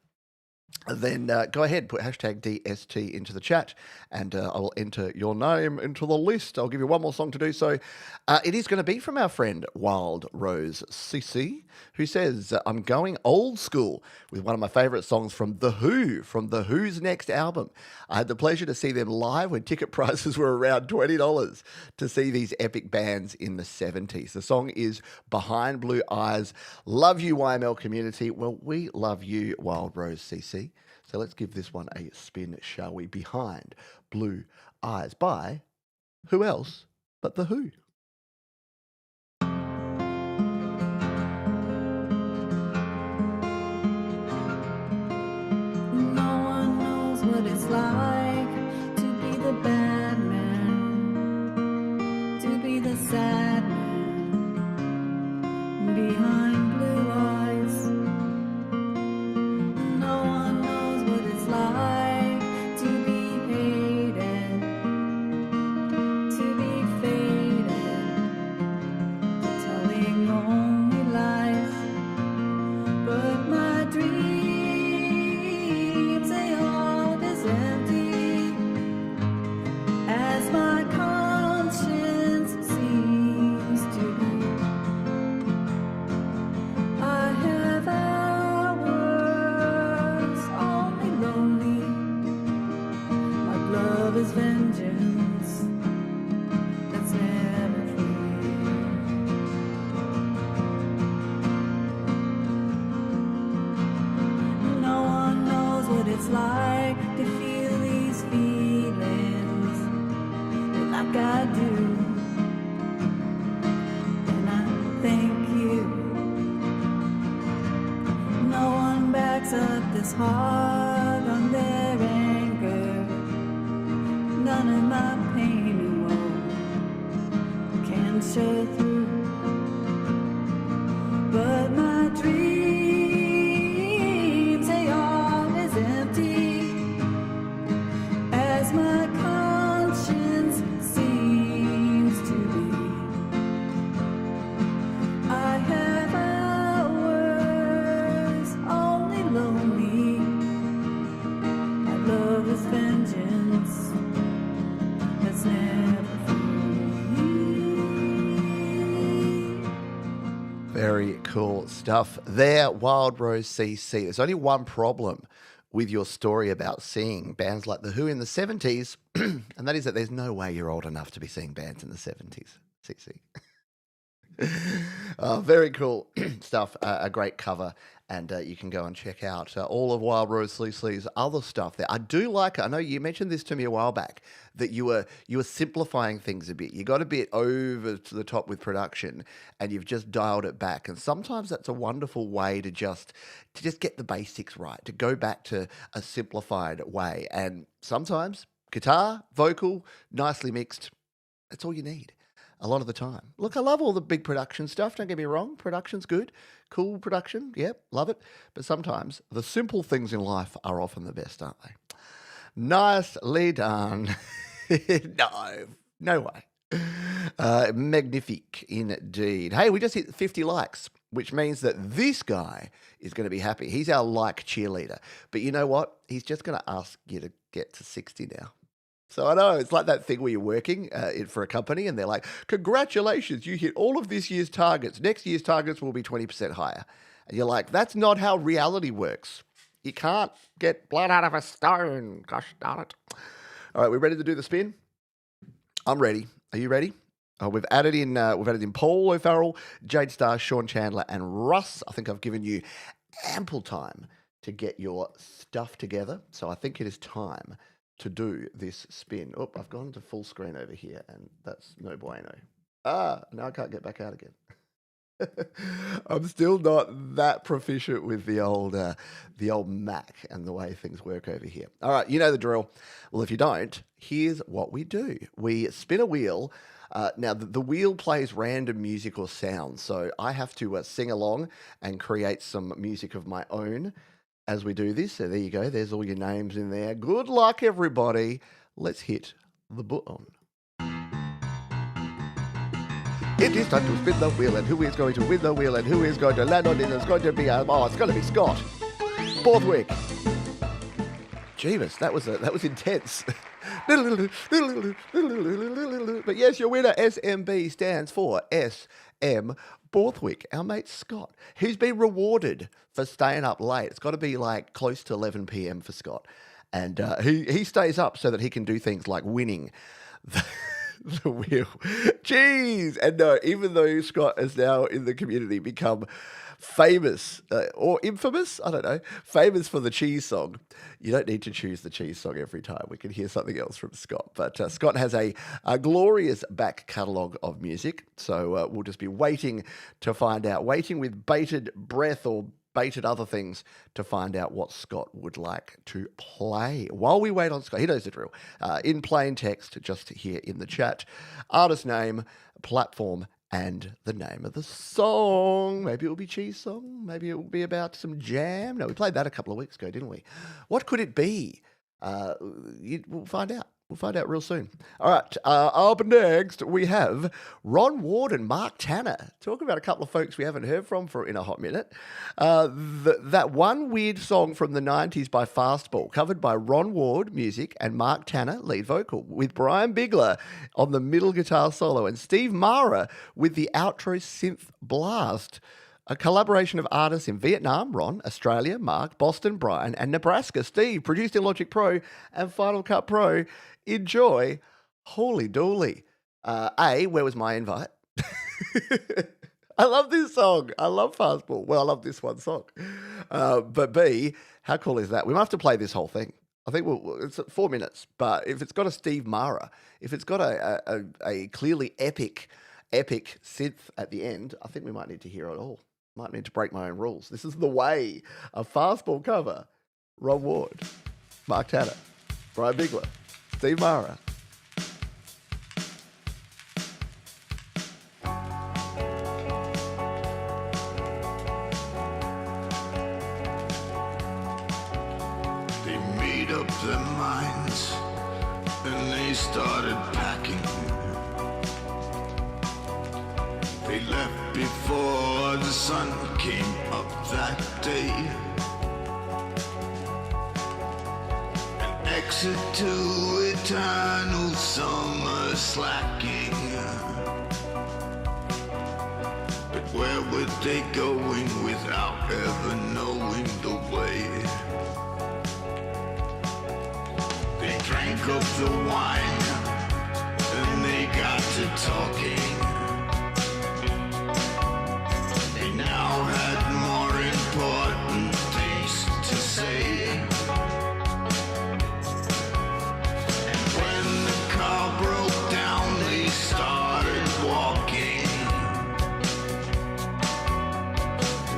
then go ahead, put hashtag DST into the chat, and I will enter your name into the list. I'll give you one more song to do so. It is going to be from our friend Wild Rose CC, who says, I'm going old school with one of my favourite songs from The Who, from The Who's next album. I had the pleasure to see them live when ticket prices were around $20 to see these epic bands in the 70s. The song is Behind Blue Eyes. Love you, YML community. Well, we love you, Wild Rose CC. So let's give this one a spin, shall we? Behind Blue Eyes by who else but The Who? No one knows what it's like to be the bad man, to be the sad man behind blue eyes. No one knows what it's like to be hated, to be faded, telling only lies. But my dreams, they all is empty, as my conscience seems to be. I have hours only lonely. My love is vengeance that's never free. No one knows what it's like to feel these feelings like I do. And I thank you. No one backs up this hard on their anger. None of my pain and woe can show through. But my dreams, they all is empty, as my conscience seems to be. I have hours only lonely. My love is vengeance that's never free. Very cool stuff there, Wild Rose CC. There's only one problem with your story about seeing bands like The Who in the 70s, and that is that there's no way you're old enough to be seeing bands in the 70s, CC. Very cool stuff. A great cover, and you can go and check out all of Wild Rose CC's other stuff there. I do like it. I know you mentioned this to me a while back, that you were simplifying things a bit. You got a bit over to the top with production, and you've just dialed it back. And sometimes that's a wonderful way to just get the basics right, to go back to a simplified way. And sometimes guitar, vocal, nicely mixed, that's all you need. A lot of the time. Look, I love all the big production stuff. Don't get me wrong. Production's good. Cool production. Yep, love it. But sometimes the simple things in life are often the best, aren't they? Nicely done. No way. Magnifique indeed. Hey, we just hit 50 likes, which means that this guy is going to be happy. He's our like cheerleader. But you know what? He's just going to ask you to get to 60 now. So I know, it's like that thing where you're working for a company and they're like, congratulations, you hit all of this year's targets. Next year's targets will be 20% higher. And you're like, that's not how reality works. You can't get blood out of a stone. Gosh darn it. All right, we're ready to do the spin? I'm ready. Are you ready? We've added in Paul O'Farrell, Jade Star, Sean Chandler, and Russ. I think I've given you ample time to get your stuff together. So I think it is time to do this spin. Oh, I've gone to full screen over here, and that's no bueno. Now I can't get back out again. I'm still not that proficient with the old Mac and the way things work over here. All right, you know the drill. Well, if you don't, here's what we do. We spin a wheel. Now, the wheel plays random music or sounds, so I have to sing along and create some music of my own as we do this. So there you go. There's all your names in there. Good luck, everybody. Let's hit the button. It is time to spin the wheel, and who is going to win the wheel, and who is going to land on it? It's going to be it's going to be Scott. Borthwick. Jeebus, that was intense. But yes, your winner, SMB, stands for SM Borthwick, our mate Scott, who's been rewarded for staying up late. It's got to be like close to 11 p.m. for Scott. And he stays up so that he can do things like winning the wheel. Jeez. And no, even though Scott has now in the community become famous or infamous, I don't know, famous for the cheese song. You don't need to choose the cheese song every time. We can hear something else from Scott. But Scott has a glorious back catalogue of music. So we'll just be waiting to find out, waiting with bated breath or baited other things to find out what Scott would like to play. While we wait on Scott, he knows the drill. In plain text, just here in the chat, artist name, platform, and the name of the song. Maybe it will be Cheese Song. Maybe it will be about some jam. No, we played that a couple of weeks ago, didn't we? What could it be? We'll find out. We'll find out real soon. All right, up next, we have Ron Ward and Mark Tanner. Talking about a couple of folks we haven't heard from in a hot minute. That one weird song from the 90s by Fastball, covered by Ron Ward, music, and Mark Tanner, lead vocal, with Brian Bigler on the middle guitar solo, and Steve Mara with the outro synth blast. A collaboration of artists in Vietnam, Ron, Australia, Mark, Boston, Brian, and Nebraska, Steve, produced in Logic Pro and Final Cut Pro. Enjoy. Holy dooly. A, where was my invite? I love this song. I love Fastball. Well, I love this one song. But B, how cool is that? We might have to play this whole thing. I think it's 4 minutes, but if it's got a Steve Mara, if it's got a clearly epic synth at the end, I think we might need to hear it all. Might need to break my own rules. This is The Way, a Fastball cover. Ron Ward, Mark Tanner, Brian Bigler, Steve Mara. They made up their minds and they started packing. They left before the sun came up that day. An exit to eternal summer slacking. But where were they going without ever knowing the way? They drank up the wine and they got to talking. Now had more important things to say. And when the car broke down, they started walking.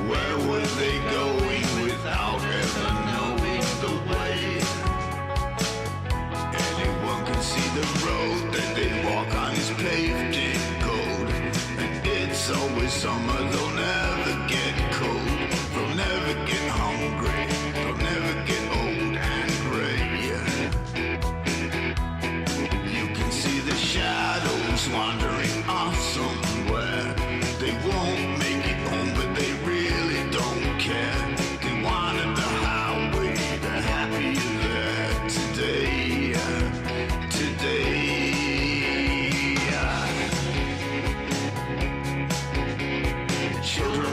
Where were they going without ever knowing the way? Anyone can see the road that they walk on is paved in gold. And it's always summer, they'll never get cold, they'll never get hungry, they'll never get old and gray. You can see the shadows wandering off somewhere. They won't make it home, but they really don't care. They wanted the highway, they're happy there today, today. Children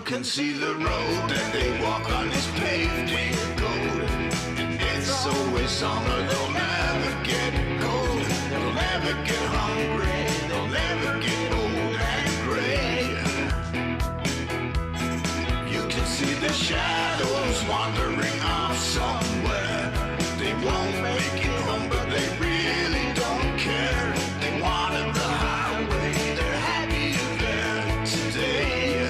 can see the road that they walk on is paved in gold. And it's always summer, they'll never get cold. They'll never get hungry, they'll never get old and gray. You can see the shadows wandering off somewhere. They won't make it home, but they really don't care. They wanted the highway, they're happier there today.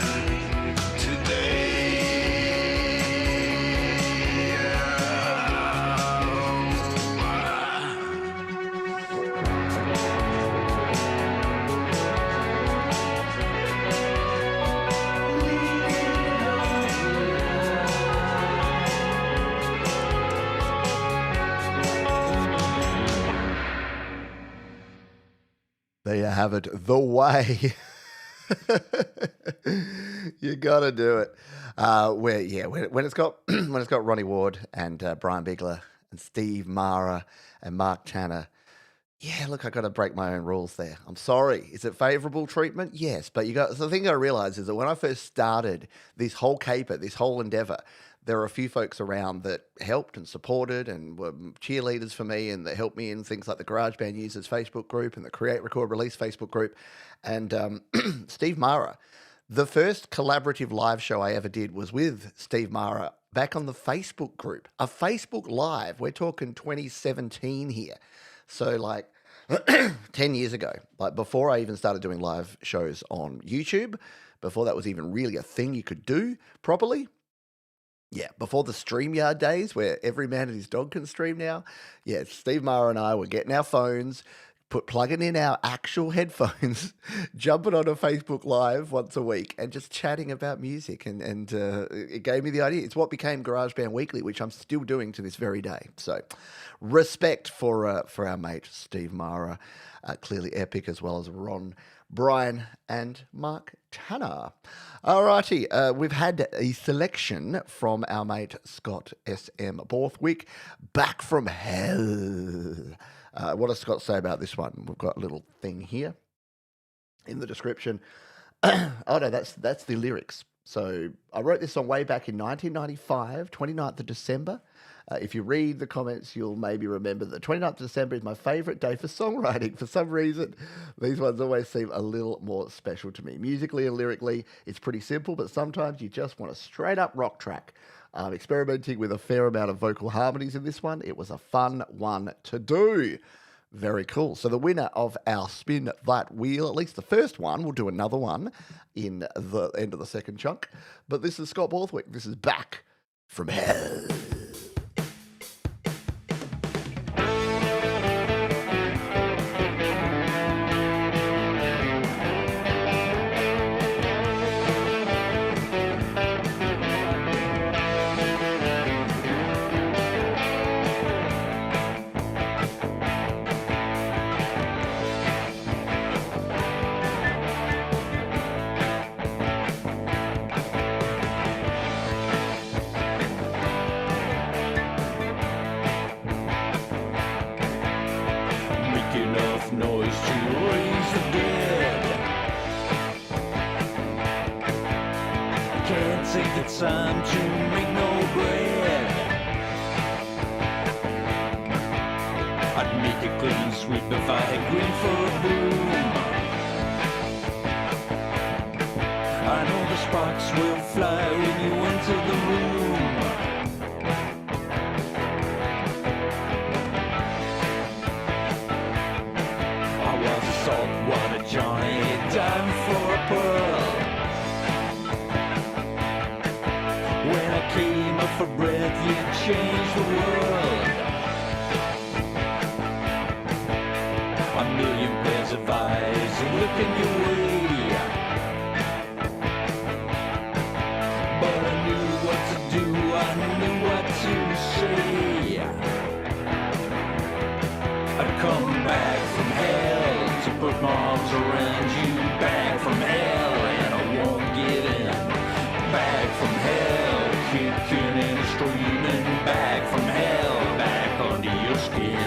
There you have it, The Way. You gotta do it. When it's got Ronnie Ward and Brian Bigler and Steve Mara and Mark Tanner. Yeah, look, I got to break my own rules there. I'm sorry. Is it favourable treatment? Yes, but the thing I realised is that when I first started this whole caper, this whole endeavour, there were a few folks around that helped and supported and were cheerleaders for me, and that helped me in things like the GarageBand Users Facebook group and the Create, Record, Release Facebook group. And Steve Mara, the first collaborative live show I ever did was with Steve Mara back on the Facebook group, a Facebook Live. We're talking 2017 here. So like 10 years ago, like before I even started doing live shows on YouTube, before that was even really a thing you could do properly. Yeah, before the StreamYard days where every man and his dog can stream now. Yeah, Steve Mara and I were getting our phones, plugging in our actual headphones, jumping on a Facebook Live once a week and just chatting about music. And it gave me the idea. It's what became GarageBand Weekly, which I'm still doing to this very day. So respect for our mate Steve Mara, clearly epic, as well as Ron, Brian and Mark Tanner. Alrighty, we've had a selection from our mate Scott S.M. Borthwick, Back from Hell. What does Scott say about this one? We've got a little thing here in the description. Oh no, that's the lyrics. So I wrote this song way back in 1995, 29th of December. If you read the comments, you'll maybe remember that 29th of December is my favourite day for songwriting. For some reason, these ones always seem a little more special to me. Musically and lyrically, it's pretty simple, but sometimes you just want a straight-up rock track. Experimenting with a fair amount of vocal harmonies in this one. It was a fun one to do. Very cool. So the winner of our Spin That Wheel, at least the first one, we'll do another one in the end of the second chunk. But this is Scott Borthwick. This is Back from Hell. Time to make no bread. I'd make a clean sweep if I had green for a broom. I know the sparks will fly when you enter the room. I was a saltwater Johnny, dying for a pearl. Came up for breath, you changed the world. A million pairs of eyes looking your way. But I knew what to do, I knew what to say. I'd come back from hell to put my arms around you. Back from hell, and I won't give in. Back from hell, kicking and screaming. Back from hell, back under your skin.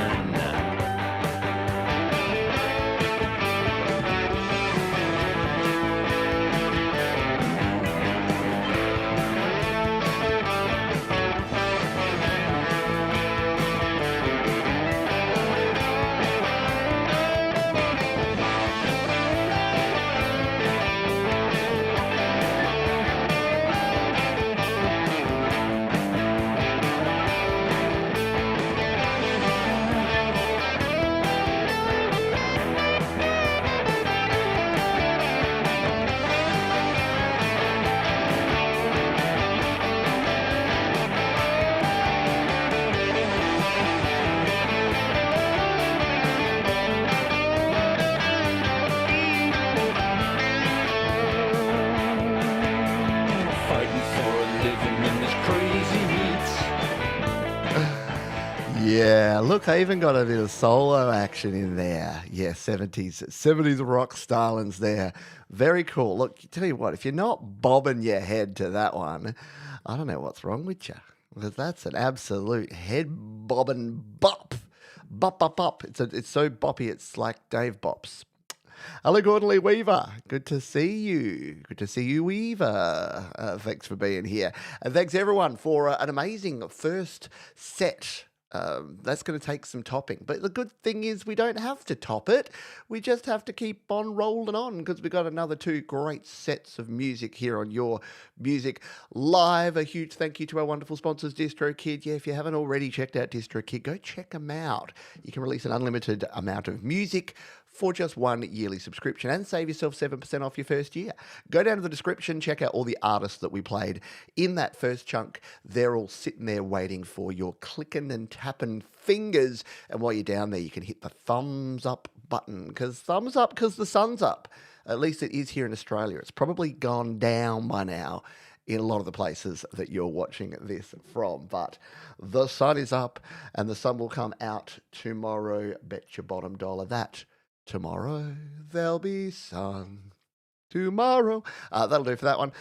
living in this crazy heat. Yeah, look, I even got a bit of solo action in there. Yeah, 70s rock stylings there. Very cool. Look, tell you what, if you're not bobbing your head to that one, I don't know what's wrong with you. Because that's an absolute head bobbing bop. Bop, bop, bop. It's so boppy, it's like Dave Bops. Hello, Gordon Weaver. Good to see you. Good to see you, Weaver. Thanks for being here. And thanks, everyone, for an amazing first set. That's going to take some topping. But the good thing is we don't have to top it. We just have to keep on rolling on because we've got another 2 great sets of music here on Your Music Live. A huge thank you to our wonderful sponsors, DistroKid. Yeah, if you haven't already checked out DistroKid, go check them out. You can release an unlimited amount of music for just 1 yearly subscription and save yourself 7% off your first year. Go down to the description, check out all the artists that we played in that first chunk. They're all sitting there waiting for your clicking and tapping fingers. And while you're down there, you can hit the thumbs up button because the sun's up. At least it is here in Australia. It's probably gone down by now in a lot of the places that you're watching this from. But the sun is up and the sun will come out tomorrow. Bet your bottom dollar that. Tomorrow there'll be sun. Tomorrow. That'll do for that one.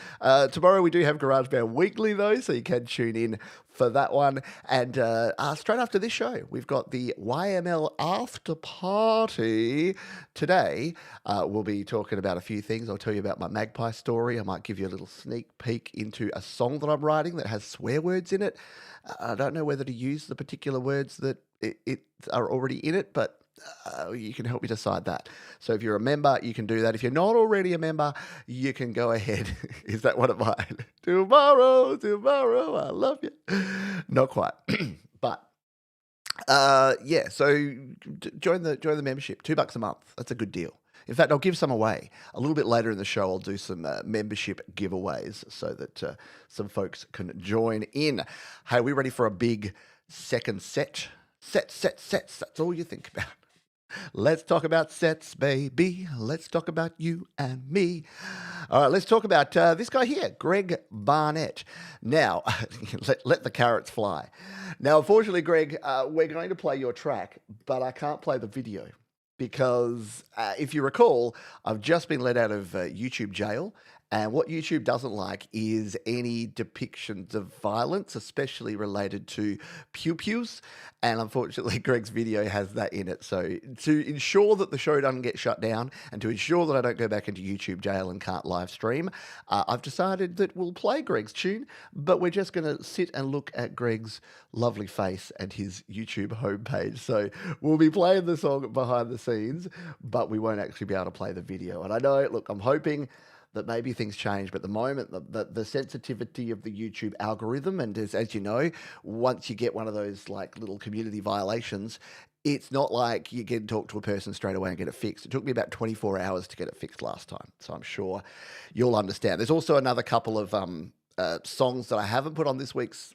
Tomorrow we do have GarageBand Weekly, though, so you can tune in for that one. And straight after this show, we've got the YML After Party. Today, we'll be talking about a few things. I'll tell you about my magpie story. I might give you a little sneak peek into a song that I'm writing that has swear words in it. I don't know whether to use the particular words that are already in it, but you can help me decide that. So if you're a member, you can do that. If you're not already a member, you can go ahead. Is that one of mine? Tomorrow, I love you. Not quite. But yeah, so join the membership. $2 a month. That's a good deal. In fact, I'll give some away. A little bit later in the show, I'll do some membership giveaways so that some folks can join in. Hey, are we ready for a big second set? Sets. That's all you think about. Let's talk about sets, baby. Let's talk about you and me. All right, let's talk about this guy here, Greg Barnett. Now, let the carrots fly. Now, unfortunately, Greg, we're going to play your track, but I can't play the video because if you recall, I've just been let out of YouTube jail. And what YouTube doesn't like is any depictions of violence, especially related to pew-pews. And unfortunately, Greg's video has that in it. So to ensure that the show doesn't get shut down and to ensure that I don't go back into YouTube jail and can't live stream, I've decided that we'll play Greg's tune, but we're just going to sit and look at Greg's lovely face and his YouTube homepage. So we'll be playing the song behind the scenes, but we won't actually be able to play the video. And I know, look, I'm hoping that maybe things change, but at the moment, the sensitivity of the YouTube algorithm, and as you know, once you get one of those like little community violations, it's not like you can talk to a person straight away and get it fixed. It took me about 24 hours to get it fixed last time, so I'm sure you'll understand. There's also another couple of songs that I haven't put on this week's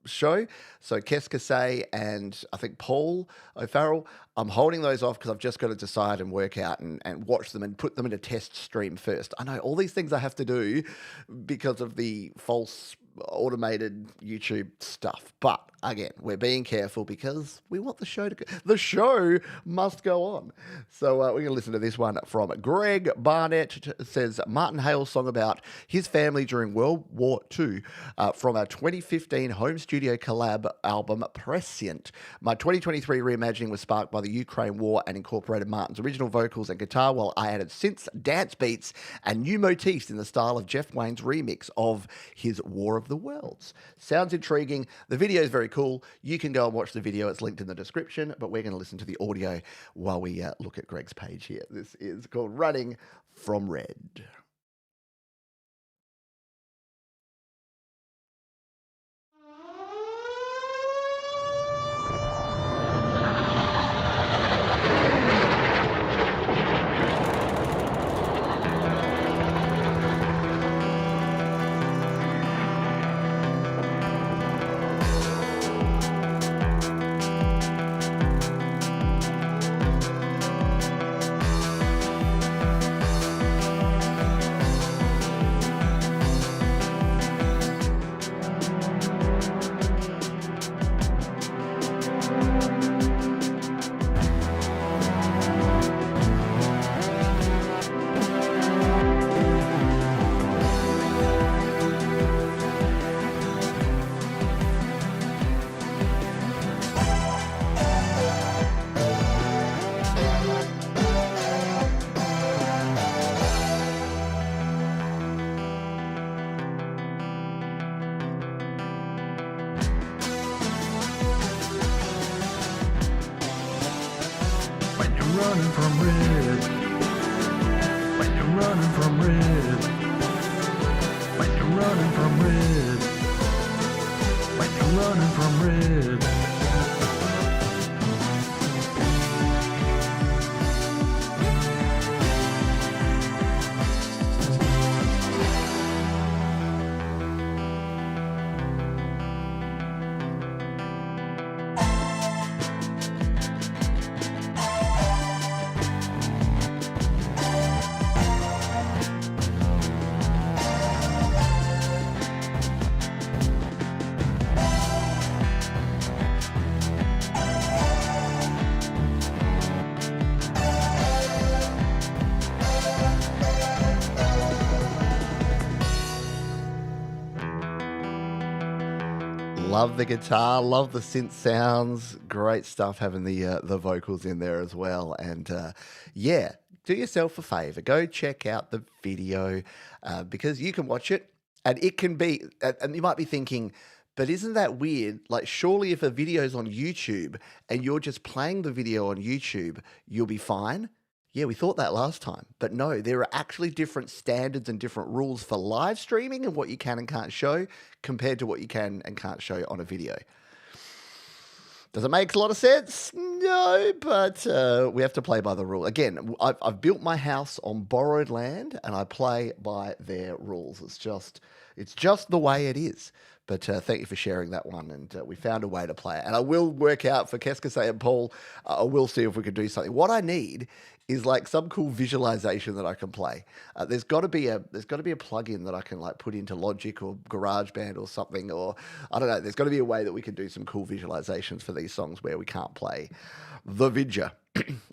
show. So Keskase and I think Paul O'Farrell, I'm holding those off because I've just got to decide and work out and watch them and put them in a test stream first. I know all these things I have to do because of the false automated YouTube stuff. But again, we're being careful because we want the show to go. The show must go on. So we're going to listen to this one from Greg Barnett. It says Martin Hale's song about his family during World War II from our 2015 home studio collab album Prescient. My 2023 reimagining was sparked by the Ukraine war and incorporated Martin's original vocals and guitar while I added synths, dance beats and new motifs in the style of Jeff Wayne's remix of his War of the Worlds. Sounds intriguing. The video is very cool. You can go and watch the video. It's linked in the description, but we're going to listen to the audio while we look at Greg's page here. This is called Running from Red. running from red. When you're running from red. When you're running from red. When you're running from red. Love the guitar, love the synth sounds. Great stuff having the vocals in there as well. And yeah, do yourself a favor. Go check out the video because you can watch it and it can be, and you might be thinking, but isn't that weird? Like, surely if a video's on YouTube and you're just playing the video on YouTube, you'll be fine. Yeah, we thought that last time. But no, there are actually different standards and different rules for live streaming and what you can and can't show compared to what you can and can't show on a video. Does it make a lot of sense? No, but we have to play by the rule. Again, I've built my house on borrowed land and I play by their rules. It's just the way it is. But thank you for sharing that one. And we found a way to play it. And I will work out for Keskase and Paul, I will see if we can do something. What I need is like some cool visualization that I can play. There's got to be a plugin that I can like put into Logic or GarageBand or something, or I don't know. There's got to be a way that we can do some cool visualizations for these songs where we can't play the vidya.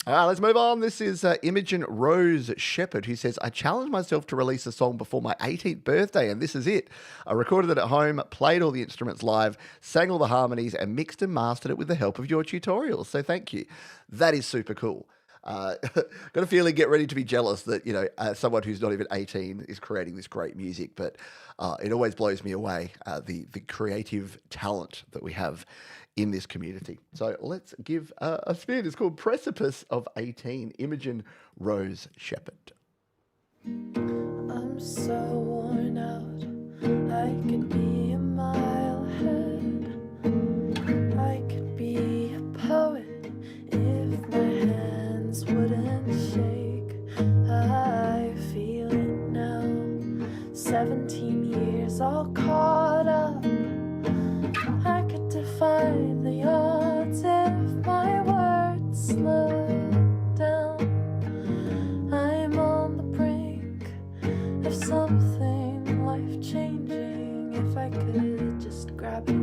Let's move on. This is Imogen Rose Shepard, who says, I challenged myself to release a song before my 18th birthday, and this is it. I recorded it at home, played all the instruments live, sang all the harmonies, and mixed and mastered it with the help of your tutorials. So thank you. That is super cool. Got a feeling, get ready to be jealous that, you know, someone who's not even 18 is creating this great music, but it always blows me away, the creative talent that we have in this community. So let's give a spin. It's called Precipice of 18, Imogen Rose Shepard. I'm so worn out, I could be a mile ahead. I could be a poet if my hands wouldn't shake. I feel it now, 17 years all caught up. I could defy the odds if my words slowed down. I'm on the brink of something life-changing. If I could just grab it.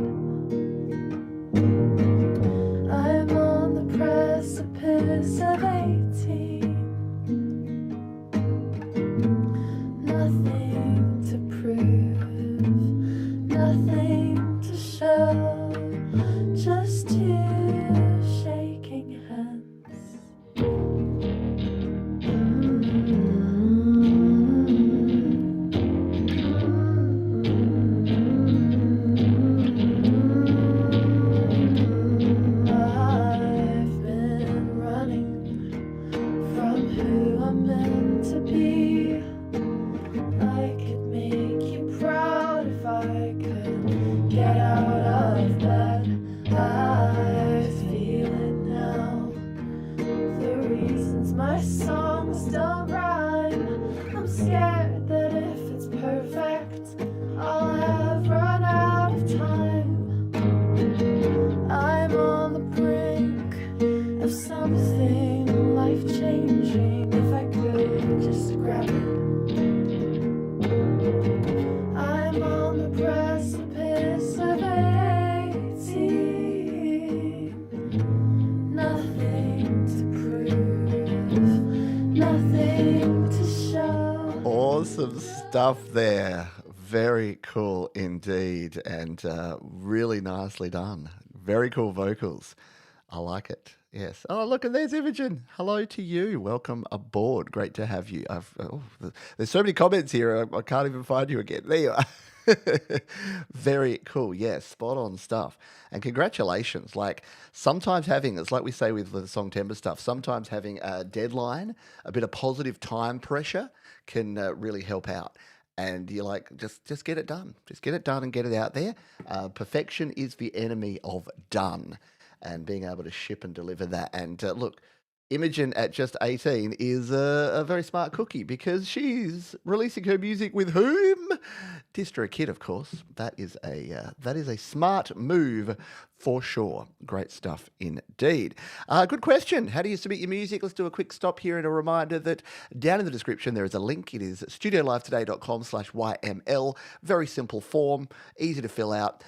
I'm on the precipice of 18. Nothing to prove, nothing to show, just two shaking hands. I've been running from who I'm meant to be. I could make you proud if I could get out of bed. I feel it now, the reasons my songs don't rhyme. I'm scared that if it's perfect, I'll have run out of time. I'm on the brink of something life-changing. If I could just grab it. I'm on the precipice of 18. Nothing to prove, nothing to show. Awesome stuff there. Very cool indeed, and really nicely done. Very cool vocals. I like it. Yes. Oh, look, and there's Imogen. Hello to you. Welcome aboard. Great to have you. There's so many comments here. I can't even find you again. There you are. Very cool. Yeah, spot on stuff. And congratulations. Like sometimes having, it's like we say with the song Timber stuff, sometimes having a deadline, a bit of positive time pressure can really help out. And you're like, just get it done. Just get it done and get it out there. Perfection is the enemy of done. And being able to ship and deliver that. And look, Imogen at just 18 is a very smart cookie because she's releasing her music with whom? DistroKid, of course. That is a smart move for sure. Great stuff indeed. Good question. How do you submit your music? Let's do a quick stop here and a reminder that down in the description there is a link. It is studiolivetoday.com/YML. Very simple form, easy to fill out.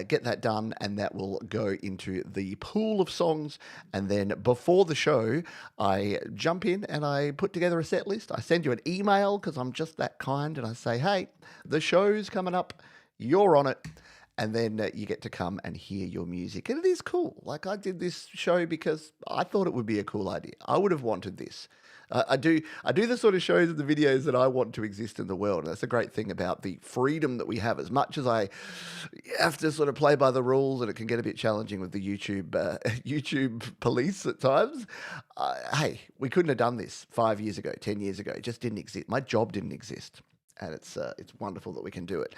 Get that done and that will go into the pool of songs. And then before the show, I jump in and I put together a set list. I send you an email because I'm just that kind and I say, hey, the show's coming up. You're on it. And then you get to come and hear your music. And it is cool. Like I did this show because I thought it would be a cool idea. I would have wanted this. I do the sort of shows and the videos that I want to exist in the world. And that's the great thing about the freedom that we have. As much as I have to sort of play by the rules and it can get a bit challenging with the YouTube police at times. Hey, we couldn't have done this 5 years ago, 10 years ago. It just didn't exist. My job didn't exist. And it's wonderful that we can do it.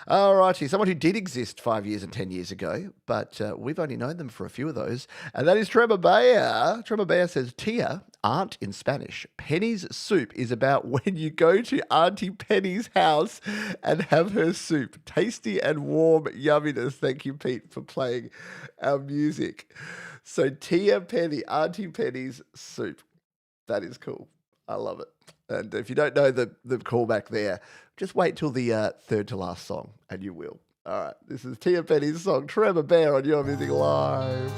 All righty, someone who did exist 5 years and 10 years ago, but we've only known them for a few of those, and that is Trevor Bear. Trevor Bear says, Tia, aunt in Spanish. Penny's soup is about when you go to Auntie Penny's house and have her soup. Tasty and warm yumminess. Thank you, Pete, for playing our music. So Tia Penny, Auntie Penny's soup. That is cool. I love it. And if you don't know the callback there, just wait till the third to last song and you will. All right, this is Tia Penny's song, Trevor Bear on Your Music Live.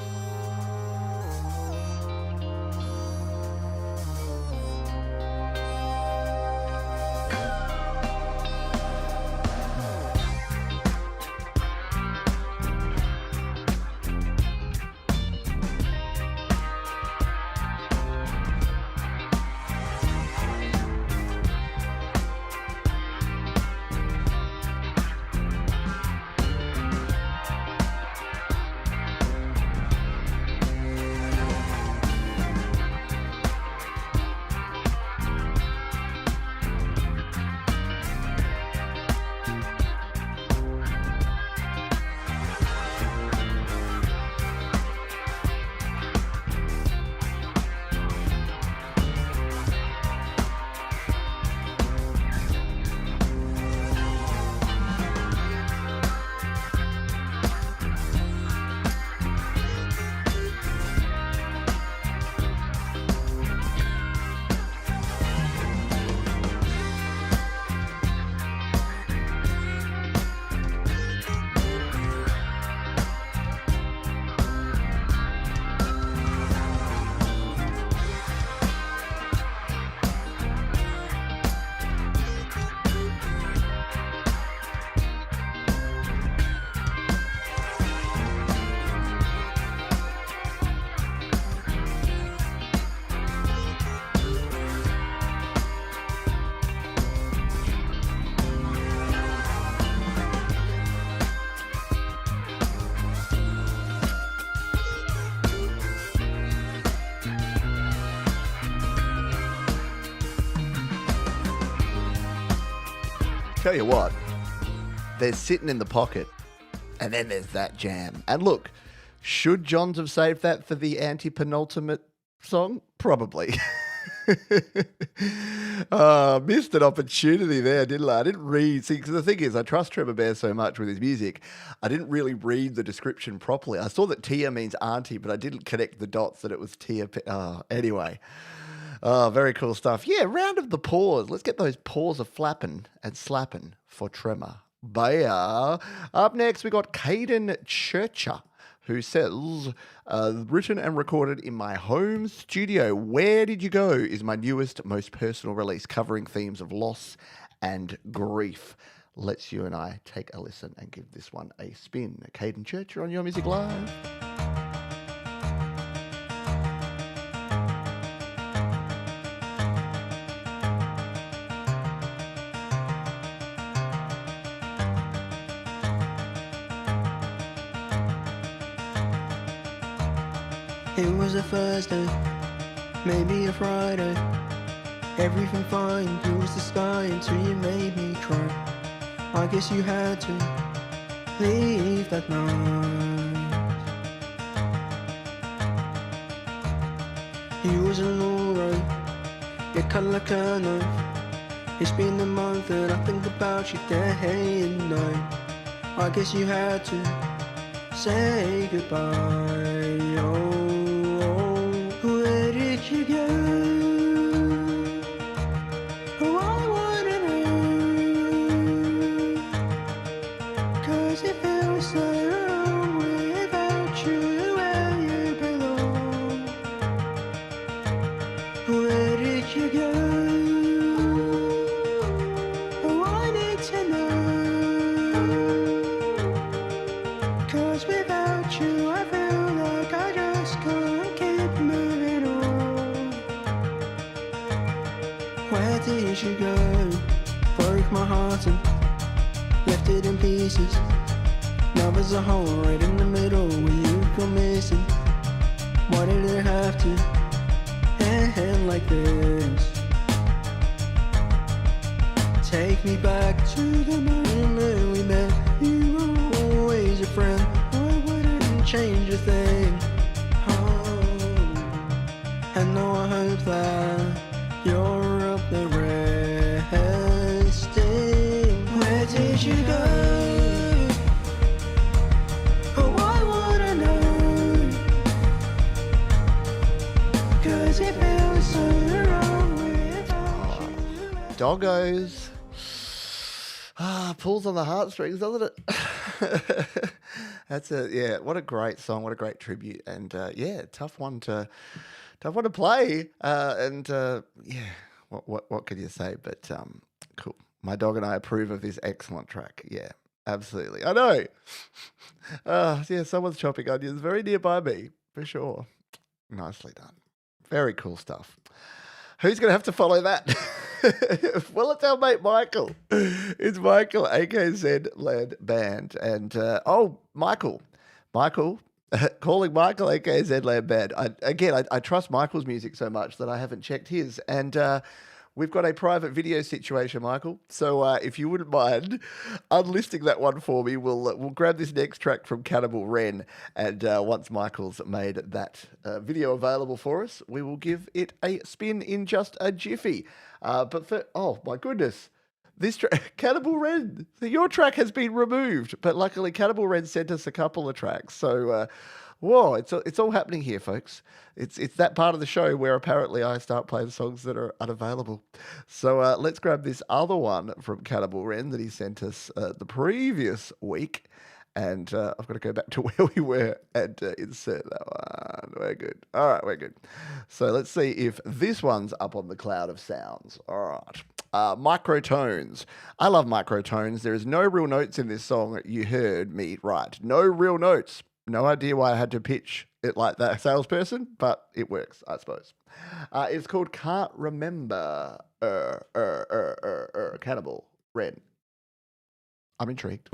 Tell you what, they're sitting in the pocket, and then there's that jam. And look, should Johns have saved that for the anti-penultimate song? Probably. Missed an opportunity there, didn't I? I didn't read. See, because the thing is, I trust Trevor Bear so much with his music, I didn't really read the description properly. I saw that Tia means auntie, but I didn't connect the dots that it was Tia. Anyway. Oh, very cool stuff. Yeah, round of the paws. Let's get those paws a flapping and slapping for Tremor Bear. Up next, we got Kaden Church, who says, written and recorded in my home studio. Where Did You Go is my newest, most personal release, covering themes of loss and grief. Let's you and I take a listen and give this one a spin. Kaden Church, you're on Your Music Live. It was a Thursday, maybe a Friday. Everything fine, blue was the sky until you made me cry. I guess you had to leave that night. You wasn't alright, you cut like a knife. It's been a month that I think about you day and night. I guess you had to say goodbye. Oh, where did you go? Oh, I wanna know. 'Cause it feels so wrong without you where you belong. Where did you go? Oh, I need to know. 'Cause without you I feel like I just can't keep moving on. Where did you go? Broke my heart and left it in pieces. Now there's a hole right in the middle where you go missing. Why did it have to end like this? Take me back to the moment we met. You were always a friend. I wouldn't change a thing. Oh, and now I hope that you're up there resting. Where did you go? Oh, I wanna know. 'Cause it feels so wrong without you. Doggos. Pulls on the heartstrings, doesn't it? Yeah, what a great song, what a great tribute, and yeah, tough one to play. Yeah, what could you say? But cool. My dog and I approve of this excellent track. Yeah, absolutely. I know. Yeah, someone's chopping onions very nearby me, for sure. Nicely done. Very cool stuff. Who's going to have to follow that? Well, it's our mate Michael. It's Michael, aka Zedland Band. And, Michael, calling Michael, aka Zedland Band. I trust Michael's music so much that I haven't checked his. And we've got a private video situation, Michael. So if you wouldn't mind unlisting that one for me, we'll grab this next track from Cannibal Ren. And once Michael's made that video available for us, we will give it a spin in just a jiffy. Oh my goodness, this Cannibal Ren, your track has been removed, but luckily Cannibal Ren sent us a couple of tracks. So, whoa, it's all happening here, folks. It's that part of the show where apparently I start playing songs that are unavailable. So let's grab this other one from Cannibal Ren that he sent us the previous week. And I've got to go back to where we were and insert that one. We're good. All right, we're good. So let's see if this one's up on the cloud of sounds. All right. Microtones. I love microtones. There is no real notes in this song. You heard me right. No real notes. No idea why I had to pitch it like that salesperson, but it works, I suppose. It's called Can't Remember. Cannibal Ren. I'm intrigued.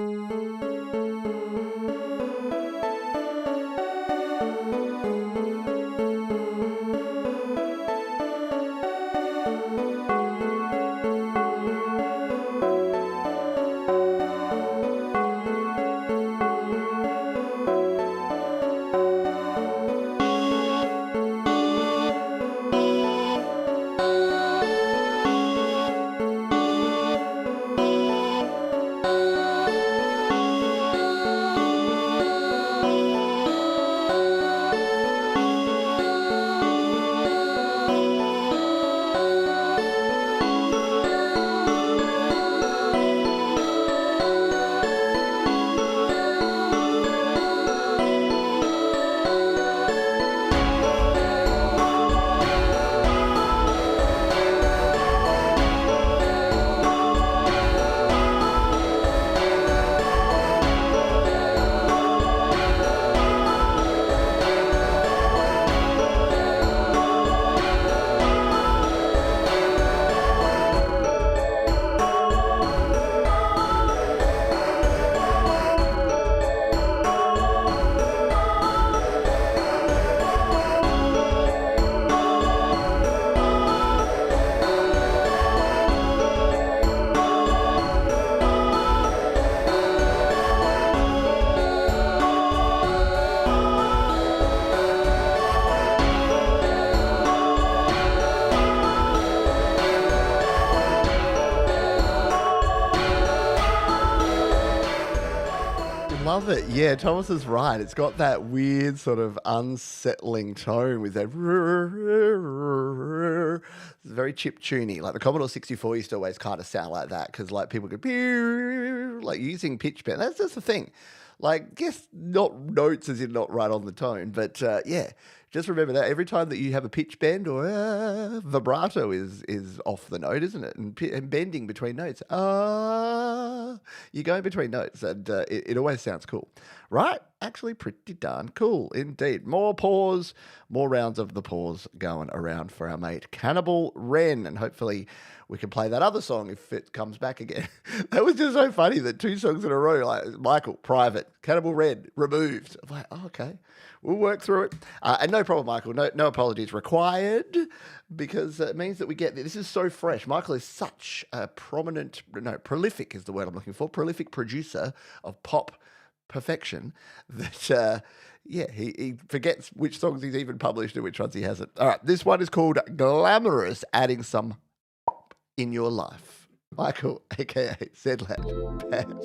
love it. Yeah, Thomas is right. It's got that weird sort of unsettling tone with that. It's very chip-tuney. Like the Commodore 64 used to always kind of sound like that because like people could like using pitch bend. That's just the thing. Like, guess not notes as in not right on the tone, but yeah, just remember that every time that you have a pitch bend or vibrato is off the note, isn't it? And bending between notes. You're going between notes, and it always sounds cool. Right? Actually pretty darn cool indeed. More pause, more rounds of the pause going around for our mate Cannibal Ren, and hopefully we can play that other song if it comes back again. That was just so funny that 2 songs in a row, like Michael, private, Cannibal Ren, removed. I'm like, oh, okay, we'll work through it. And no problem, Michael, no apologies required, because it means that we get, this is so fresh. Michael is such a prolific is the word I'm looking for, prolific producer of pop perfection that, yeah, he forgets which songs he's even published and which ones he hasn't. All right, this one is called Glamorous, adding some in your life. Michael, aka Zedland Band.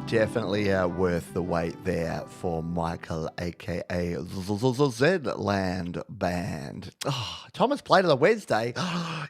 Definitely worth the wait there for Michael, aka Zedland Band. Oh, Thomas played on a Wednesday.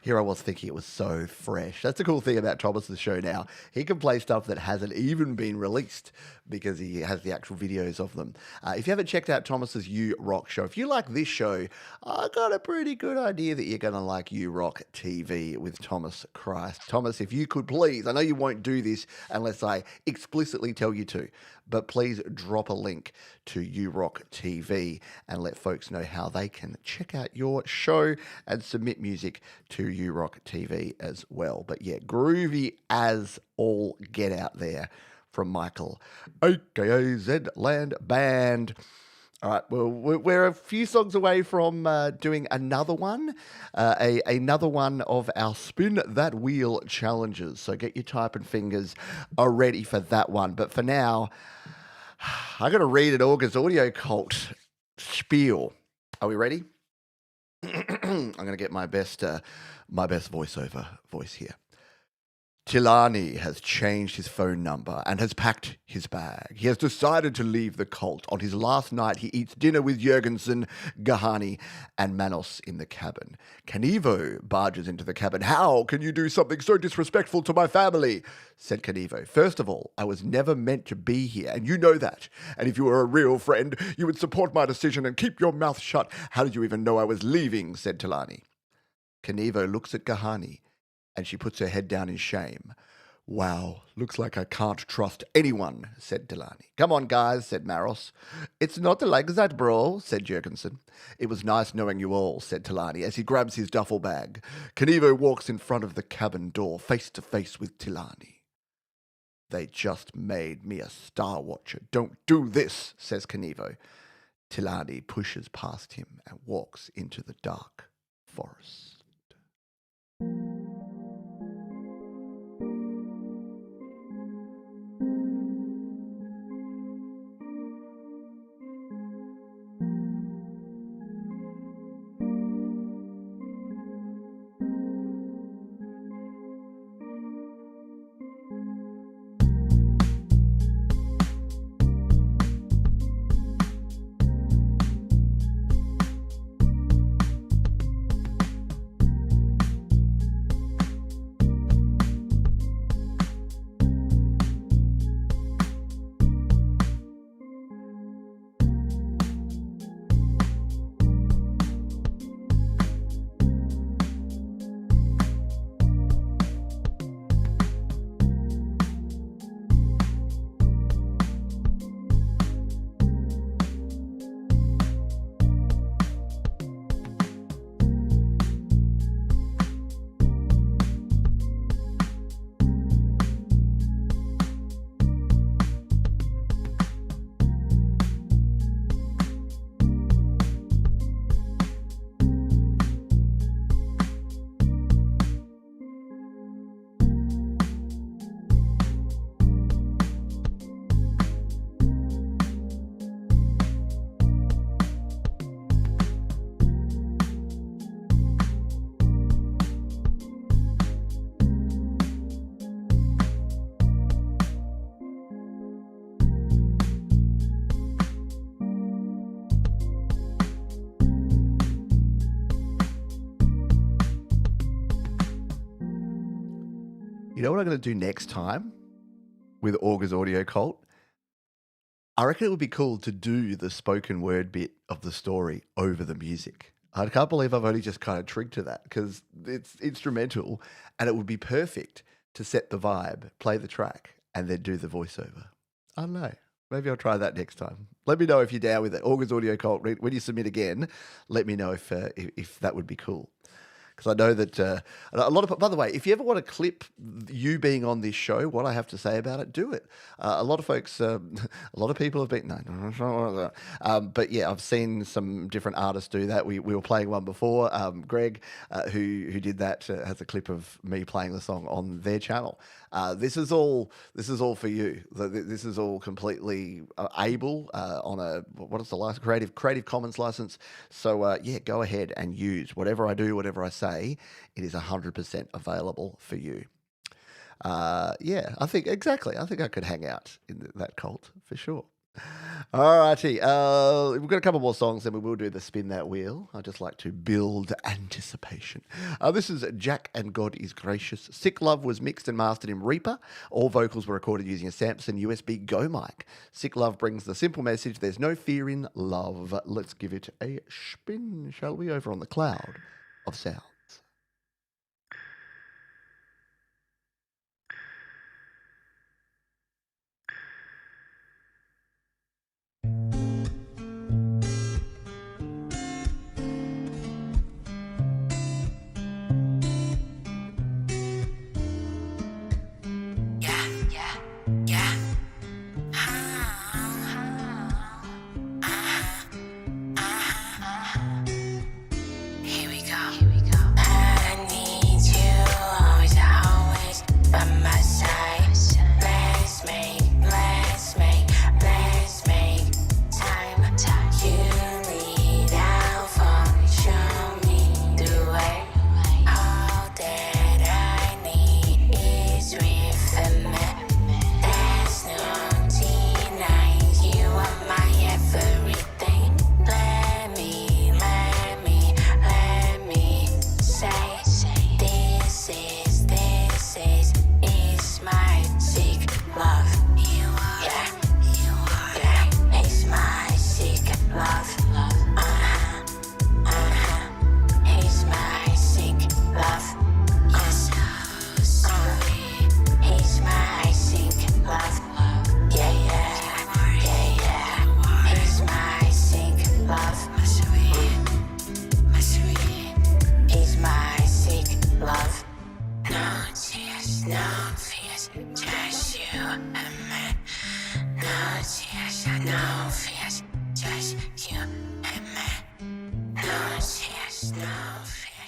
Here I was thinking it was so fresh. That's the cool thing about Thomas's show now. He can play stuff that hasn't even been released because he has the actual videos of them. If you haven't checked out Thomas's You Rock show, if you like this show, I got a pretty good idea that you're going to like You Rock TV with Thomas Christ. Thomas, if you could please, I know you won't do this unless I explicitly tell you to, but please drop a link to You Rock TV and let folks know how they can check out your show and submit music to You Rock TV as well. But yeah, groovy as all get out there from Michael, aka Zedland Band. All right, well, we're a few songs away from doing another one, another one of our Spin That Wheel challenges. So get your typing fingers ready for that one. But for now, I got to read an August Audio Cult spiel. Are we ready? I'm going to get my best voiceover voice here. Tilani has changed his phone number and has packed his bag. He has decided to leave the cult. On his last night, he eats dinner with Jurgensen, Gahani, and Manos in the cabin. Canivo barges into the cabin. "How can you do something so disrespectful to my family?" said Canivo. "First of all, I was never meant to be here, and you know that. And if you were a real friend, you would support my decision and keep your mouth shut. How did you even know I was leaving?" said Tilani. Canivo looks at Gahani, and she puts her head down in shame. "Wow, looks like I can't trust anyone," said Tilani. "Come on, guys," said Maros. "It's not like that, bro," said Jurgensen. "It was nice knowing you all," said Tilani as he grabs his duffel bag. Canivo walks in front of the cabin door, face to face with Tilani. "They just made me a Star Watcher. Don't do this," says Canivo. Tilani pushes past him and walks into the dark forest. You know what I'm going to do next time with Augur's Audio Cult? I reckon it would be cool to do the spoken word bit of the story over the music. I can't believe I've only just kind of trigged to that because it's instrumental and it would be perfect to set the vibe, play the track, and then do the voiceover. I don't know. Maybe I'll try that next time. Let me know if you're down with it. Augur's Audio Cult, when you submit again, let me know if that would be cool. Because I know that a lot of, by the way, if you ever want to clip you being on this show, what I have to say about it, do it. A lot of folks, a lot of people have been, but yeah, I've seen some different artists do that. We were playing one before. Greg, who did that, has a clip of me playing the song on their channel. This is all for you. This is all completely able on a, what is the last Creative Commons license. So yeah, go ahead and use whatever I do, whatever I say. It is 100% available for you. Yeah, I think exactly. I think I could hang out in that cult for sure. All righty. We've got a couple more songs, then we will do the Spin That Wheel. I just like to build anticipation. This is Jack and God is Gracious. Sick Love was mixed and mastered in Reaper. All vocals were recorded using a Samson USB Go mic. Sick Love brings the simple message, there's no fear in love. Let's give it a spin, shall we, over on the cloud of sound. Here we go.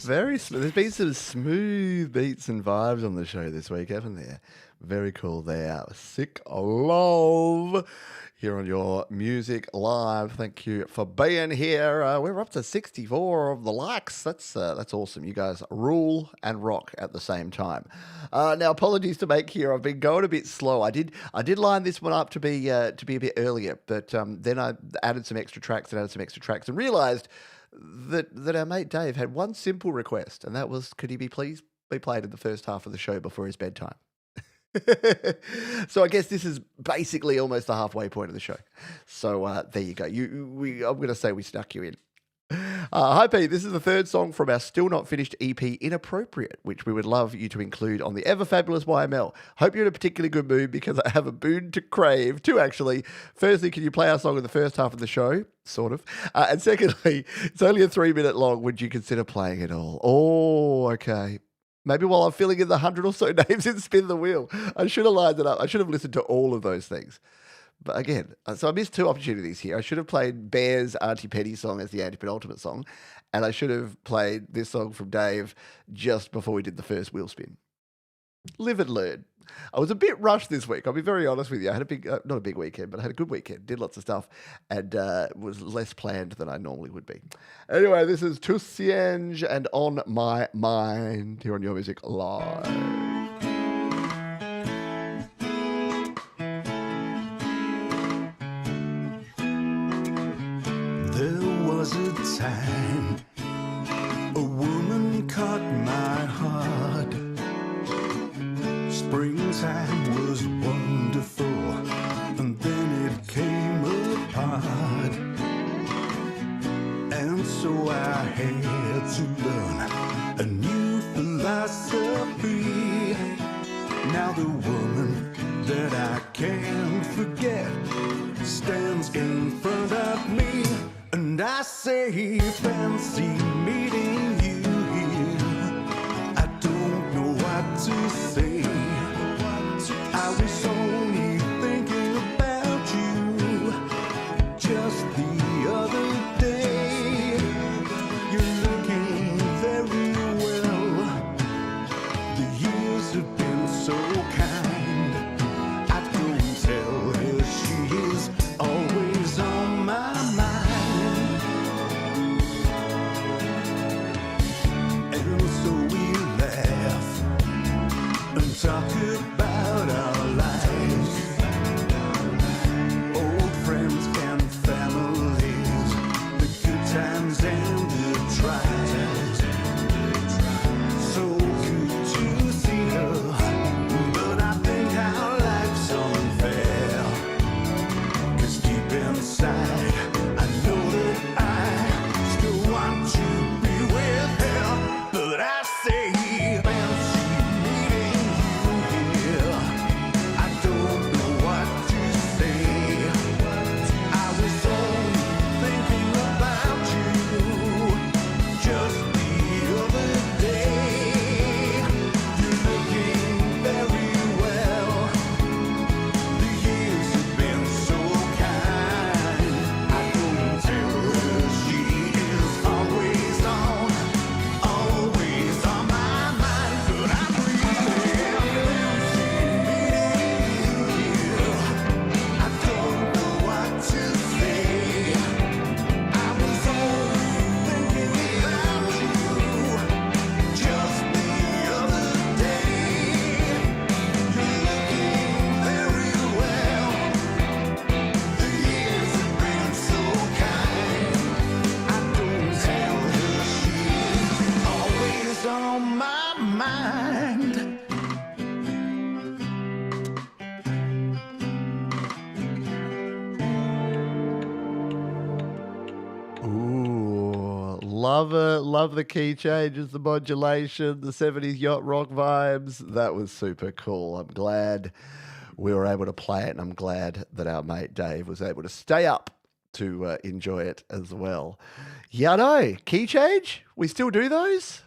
Very smooth. There's been some smooth beats and vibes on the show this week, haven't there? Very cool there. Sick love here on your Music Live. Thank you for being here. We're up to 64 of the likes. That's awesome. You guys rule and rock at the same time. Now, apologies to make here. I've been going a bit slow. I did line this one up to be a bit earlier, but then I added some extra tracks and realised that our mate Dave had one simple request, and that was, could he please be played in the first half of the show before his bedtime? So I guess this is basically almost the halfway point of the show. So there you go. I'm going to say we snuck you in. Hi Pete, this is the third song from our still not finished EP Inappropriate, which we would love you to include on the ever fabulous YML. Hope you're in a particularly good mood because I have a boon to crave. Two, actually. Firstly, can you play our song in the first half of the show? Sort of. And secondly, it's only a 3-minute long. Would you consider playing it all? Oh, okay. Maybe while I'm filling in the 100 or so names in Spin the Wheel. I should have lined it up. I should have listened to all of those things. But again, so I missed two opportunities here. I should have played Bear's Auntie Penny song as the anti-penultimate song, and I should have played this song from Dave just before we did the first wheel spin. Live and learn. I was a bit rushed this week. I'll be very honest with you. I had a big, not a big weekend, but I had a good weekend. Did lots of stuff and was less planned than I normally would be. Anyway, this is Tusenge and On My Mind here on Your Music Live. There was a time a woman caught my heart. Springtime was wonderful, and then it came apart. And so I had to learn a new philosophy. Now the woman that I can't forget stands in front of me, and I say, fancy meeting you here. I don't know what to say. I was only thinking about you just the other day. You're looking very well. The years have been so kind. I don't tell her she is always on my mind. And so we laugh and talk about our lives, old friends and families, the good times and the trials. So good to see her, but I think our life's unfair. 'Cause deep inside, I know that I still want to be with her, but I say, fancy meeting you here. I don't know what to say. I was only thinking about you just the other day. You're looking very well. The years have been so kind. I don't tell her she is always on my mind, but I'm really meeting you. I don't know what to say. I was only thinking about you just the other day. You're looking very well. The years have been so kind. I don't tell her she's always on my mind. Ooh, love the key changes, the modulation, the 70s yacht rock vibes. That was super cool. I'm glad we were able to play it, and I'm glad that our mate Dave was able to stay up to enjoy it as well. Yeah, I know. Key change? We still do those?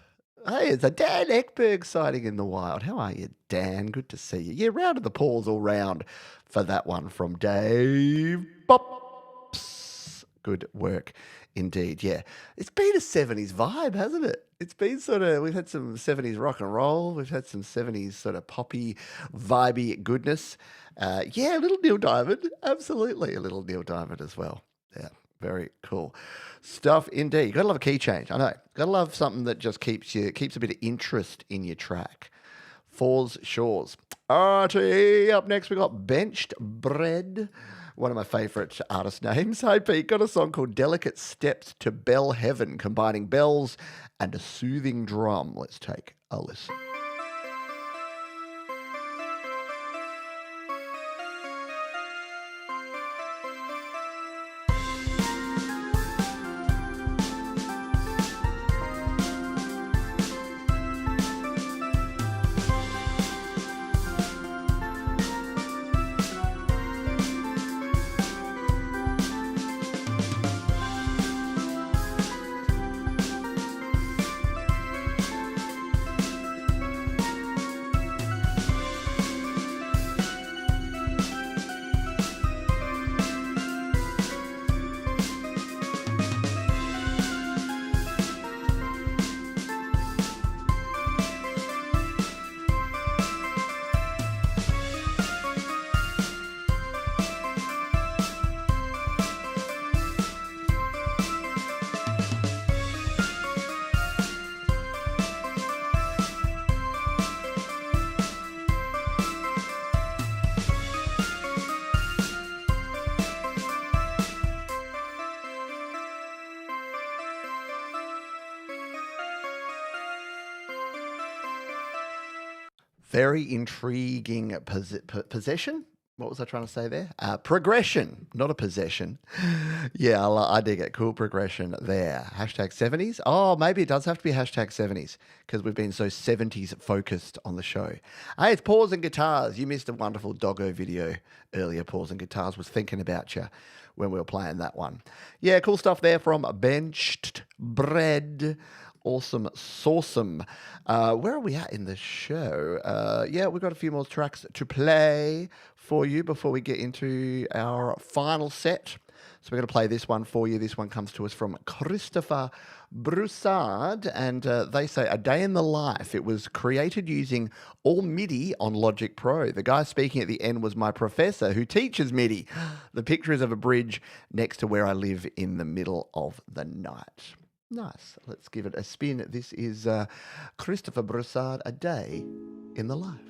Hey, it's a Dan Ekberg sighting in the wild. How are you, Dan? Good to see you. Yeah, round of applause all round for that one from Dave Pops. Good work indeed. Yeah. It's been a 70s vibe, hasn't it? It's been sort of, we've had some 70s rock and roll. We've had some 70s sort of poppy, vibey goodness. Yeah, a little Neil Diamond. Absolutely. A little Neil Diamond as well. Yeah. Very cool stuff indeed. You gotta love a key change. I know. Gotta love something that just keeps a bit of interest in your track. Fours Shores. Archie. Up next we got Benched Bread. One of my favourite artist names. Hey Pete, got a song called Delicate Steps to Bell Heaven, combining bells and a soothing drum. Let's take a listen. Very intriguing possession. What was I trying to say there? Progression, not a possession. Yeah, I dig it. Cool progression there. Hashtag 70s. Oh, maybe it does have to be hashtag 70s because we've been so 70s focused on the show. Hey, it's Paws and Guitars. You missed a wonderful doggo video earlier. Paws and Guitars was thinking about you when we were playing that one. Yeah, cool stuff there from Benched Bread. Awesome, sawsome. Where are we at in the show? Yeah, we've got a few more tracks to play for you before we get into our final set. So we're going to play this one for you. This one comes to us from Christopher Brousard, and they say, A Day in the Life. It was created using all MIDI on Logic Pro. The guy speaking at the end was my professor who teaches MIDI. The picture is of a bridge next to where I live in the middle of the night. Nice. Let's give it a spin. This is Christopher Brousard, A Day in the Life.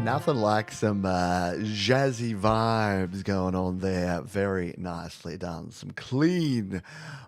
Nothing like some jazzy vibes going on there. Very nicely done. Some clean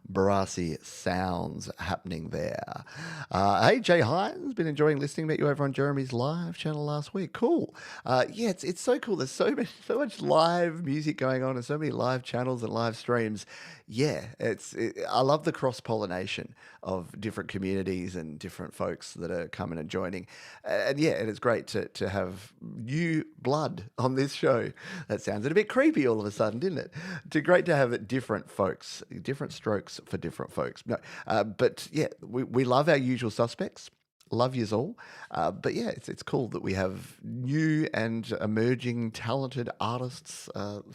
brassy sounds happening there. Hey, Jay Hines, been enjoying listening. Met you over on Jeremy's live channel last week. Cool. Yeah, it's so cool. There's so much live music going on and so many live channels and live streams. Yeah, I love the cross-pollination of different communities and different folks that are coming and joining. And yeah, it is great to have new blood on this show. That sounded a bit creepy all of a sudden, didn't it? Great to have different folks, different strokes for different folks. No, but yeah, we love our usual suspects. Love yous all. But yeah, it's cool that we have new and emerging talented artists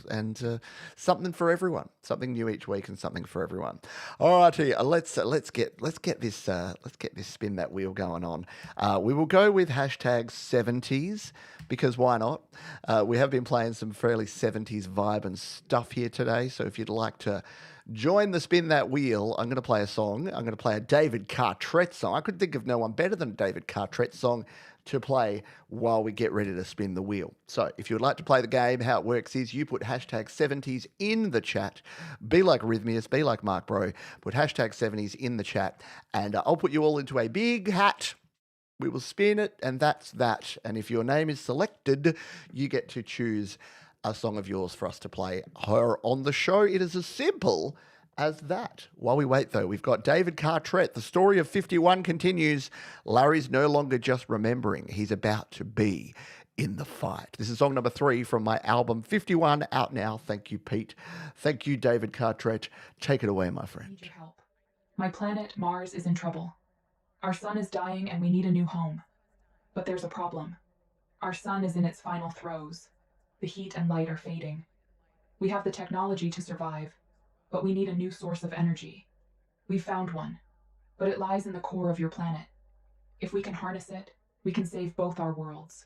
and something for everyone. Something new each week and something for everyone. All righty, let's get this spin that wheel going on. We will go with hashtag 70s because why not? We have been playing some fairly 70s vibe and stuff here today. So if you'd like to join the spin that wheel, I'm going to play a song. I'm going to play a David Cartret song. I could think of no one better than a David Cartret song to play while we get ready to spin the wheel. So if you would like to play the game, how it works is you put hashtag 70s in the chat. Be like Rhythmius, be like Mark Bro. Put hashtag 70s in the chat and I'll put you all into a big hat. We will spin it and that's that. And if your name is selected, you get to choose a song of yours for us to play her on the show. It is as simple as that. While we wait, though, we've got David Cartret. The story of 51 continues. Larry's no longer just remembering. He's about to be in the fight. This is song number 3 from my album 51, out now. Thank you, Pete. Thank you, David Cartret. Take it away, my friend. I need your help. My planet, Mars, is in trouble. Our sun is dying and we need a new home. But there's a problem. Our sun is in its final throes. The heat and light are fading. We have the technology to survive, but we need a new source of energy. We've found one, but it lies in the core of your planet. If we can harness it, we can save both our worlds.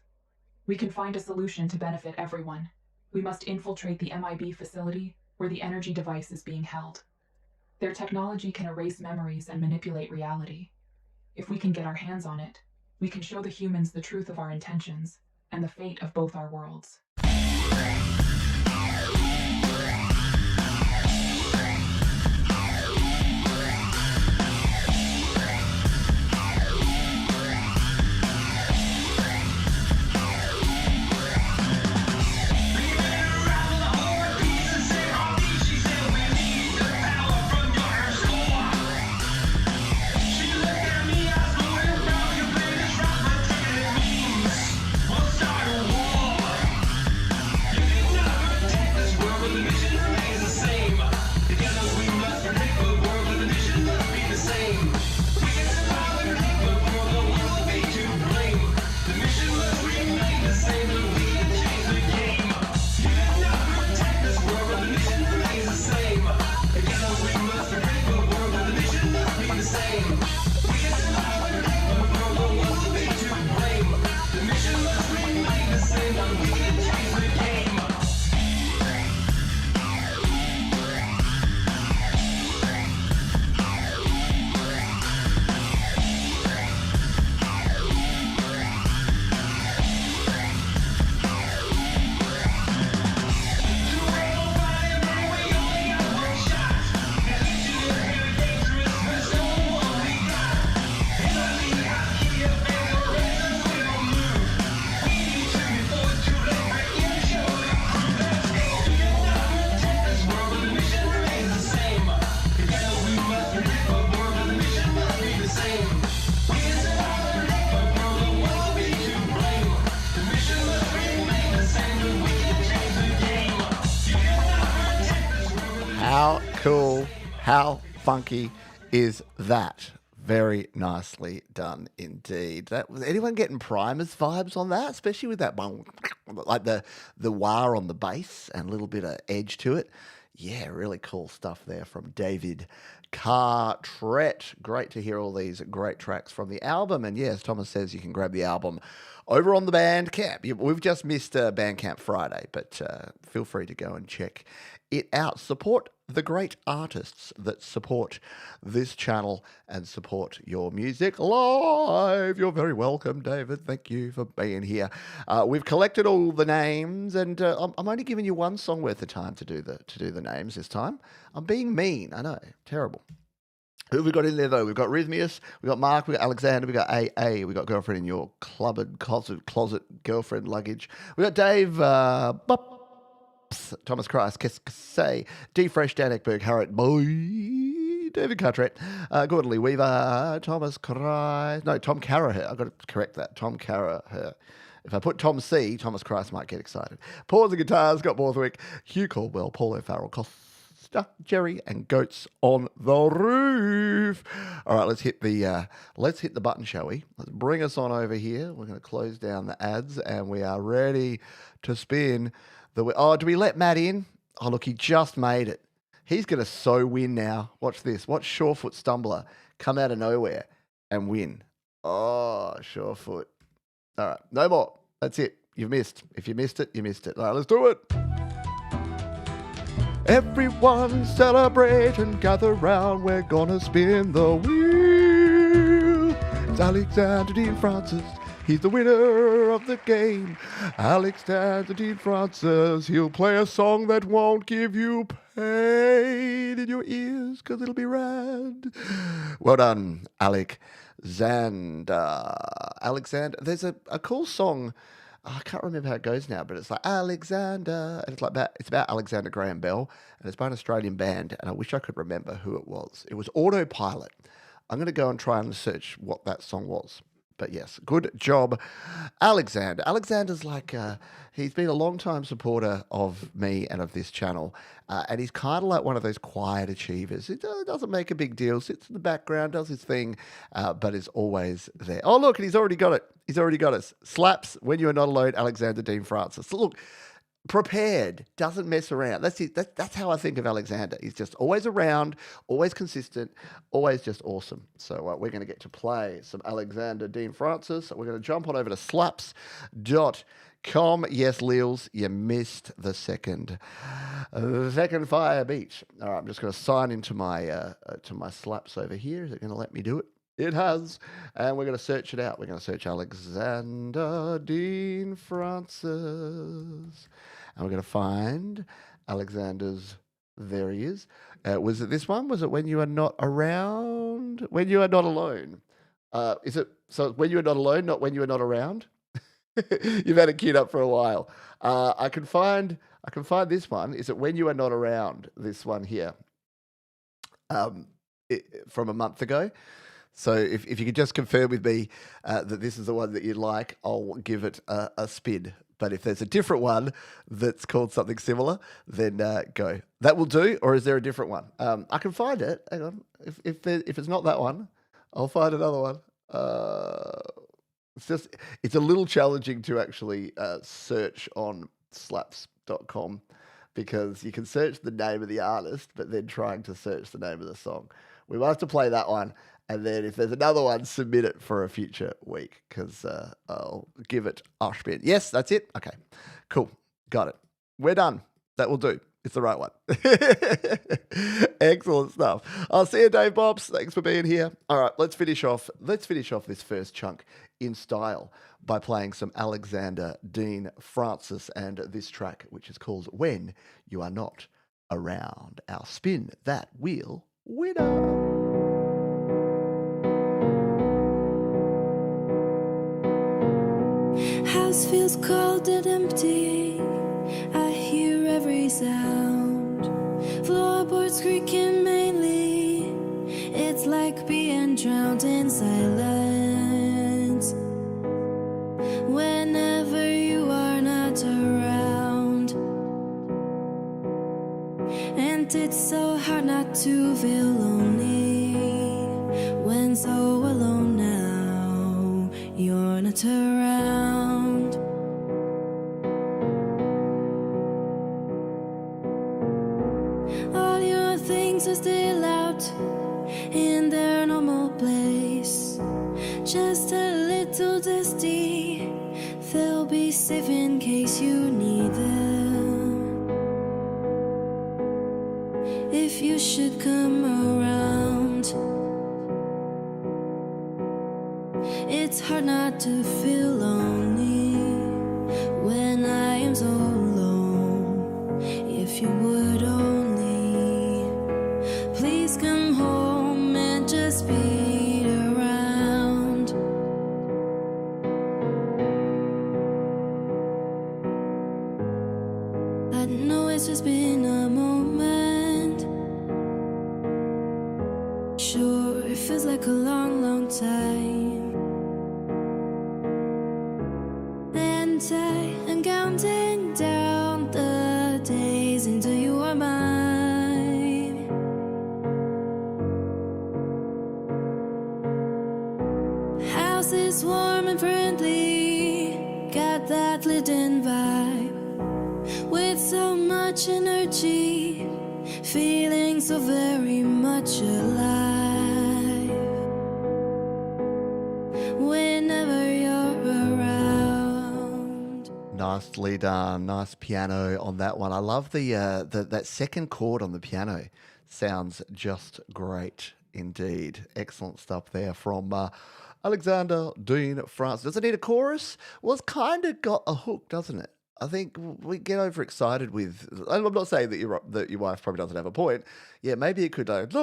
We can find a solution to benefit everyone. We must infiltrate the MIB facility where the energy device is being held. Their technology can erase memories and manipulate reality. If we can get our hands on it, we can show the humans the truth of our intentions and the fate of both our worlds. How cool, how funky is that? Very nicely done indeed. That was anyone getting Primus vibes on that, especially with that like the wah on the bass and a little bit of edge to it. Yeah, really cool stuff there from David Cartret. Great to hear all these great tracks from the album. And yes, Thomas says you can grab the album over on the Bandcamp. We've just missed Bandcamp Friday, but feel free to go and check it out. Support the great artists that support this channel and support your music live. You're very welcome, David. Thank you for being here. We've collected all the names, and I'm only giving you one song worth of time to do the names this time. I'm being mean. I know, terrible. Who have we got in there, though? We've got Rhythmius, we've got Mark, we've got Alexander, we've got AA, we've got Girlfriend in Your Closet Girlfriend Luggage. We've got Dave, Thomas Christ, Say, DFresh, Dan Ekberg, Harriet B, David Cartret, Gordon Weaver, Thomas Christ, no, Tom Caraher. I've got to correct that, Tom Caraher. If I put Tom C, Thomas Christ might get excited. Pause and Guitars, got Borthwick, Hugh Cordwell, Paul O'Farrell, Jerry and Goats on the Roof. All right, let's hit the button, shall we? Let's bring us on over here. We're going to close down the ads, and we are ready to spin the. Oh, do we let Matt in? Oh, look, he just made it. He's going to so win now. Watch this. Watch Surefoot Stumbler come out of nowhere and win. Oh, Surefoot. All right, no more. That's it. You've missed. If you missed it, you missed it. All right, let's do it. Everyone celebrate and gather round. We're gonna spin the wheel. It's Alexander Dean Francis. He's the winner of the game. Alexander Dean Francis. He'll play a song that won't give you pain in your ears, because it'll be rad. Well done, Alexander. Alexander. There's a cool song. I can't remember how it goes now, but it's like Alexander, and it's about Alexander Graham Bell, and it's by an Australian band, and I wish I could remember who it was. It was Autopilot. I'm going to go and try and search what that song was. But yes, good job, Alexander. Alexander's like, he's been a long-time supporter of me and of this channel, and he's kind of like one of those quiet achievers. He doesn't make a big deal, sits in the background, does his thing, but is always there. Oh, look, and he's already got it. He's already got us. Slaps, When You Are Not Alone, Alexander Dean Francis. Look, prepared, doesn't mess around. That's it. That's how I think of Alexander. He's just always around, always consistent, always just awesome. So we're going to get to play some Alexander Dean Francis. We're going to jump on over to slaps.com. Yes, Leels, you missed the second fire beat. All right, I'm just going to sign into my slaps over here. Is it going to let me do it? It has. And we're going to search it out. We're going to search Alexander Dean Francis. And we're going to find Alexander's. There he is. Was it this one? Was it When You Are Not Around? When You Are Not Alone. Is it? So When You Are Not Alone, not When You Are Not Around? You've had it queued up for a while. I can find this one. Is it When You Are Not Around? This one here. From a month ago. So if you could just confirm with me that this is the one that you'd like, I'll give it a spin. But if there's a different one that's called something similar, then go. That will do, or is there a different one? I can find it. Hang on. If it's not that one, I'll find another one. It's a little challenging to actually search on slaps.com, because you can search the name of the artist, but then trying to search the name of the song. We might have to play that one. And then if there's another one, submit it for a future week, because I'll give it a spin. Yes, that's it? Okay, cool. Got it. We're done. That will do. It's the right one. Excellent stuff. I'll see you, Dave Bobs. Thanks for being here. All right, let's finish off this first chunk in style by playing some Alexander Dean Francis and this track, which is called When You Are Not Around. Our Spin That Wheel winner. House feels cold and empty. I hear every sound. Floorboards creaking mainly. It's like being drowned in silence. Whenever you are not around. And it's so hard not to feel lonely when so alone now. You're not around. All your things are still out in their normal place. Just a little dusty. They'll be safe in case you need them. It's hard not to feel lonely when I am so alone. If you would only please come home and just be around. I know it's just been a moment. Sure, it feels like a long, long time. And I am counting down the days until you are mine. House is warm and friendly, got that lived-in vibe. With so much energy, feeling so very much alive. Whenever you're around. Nicely done. Nice piano on that one. I love the that second chord on the piano. Sounds just great indeed. Excellent stuff there from Alexander Dean France. Does it need a chorus? Well, it's kind of got a hook, doesn't it? I think we get overexcited with. I'm not saying that your wife probably doesn't have a point. Yeah, maybe it could like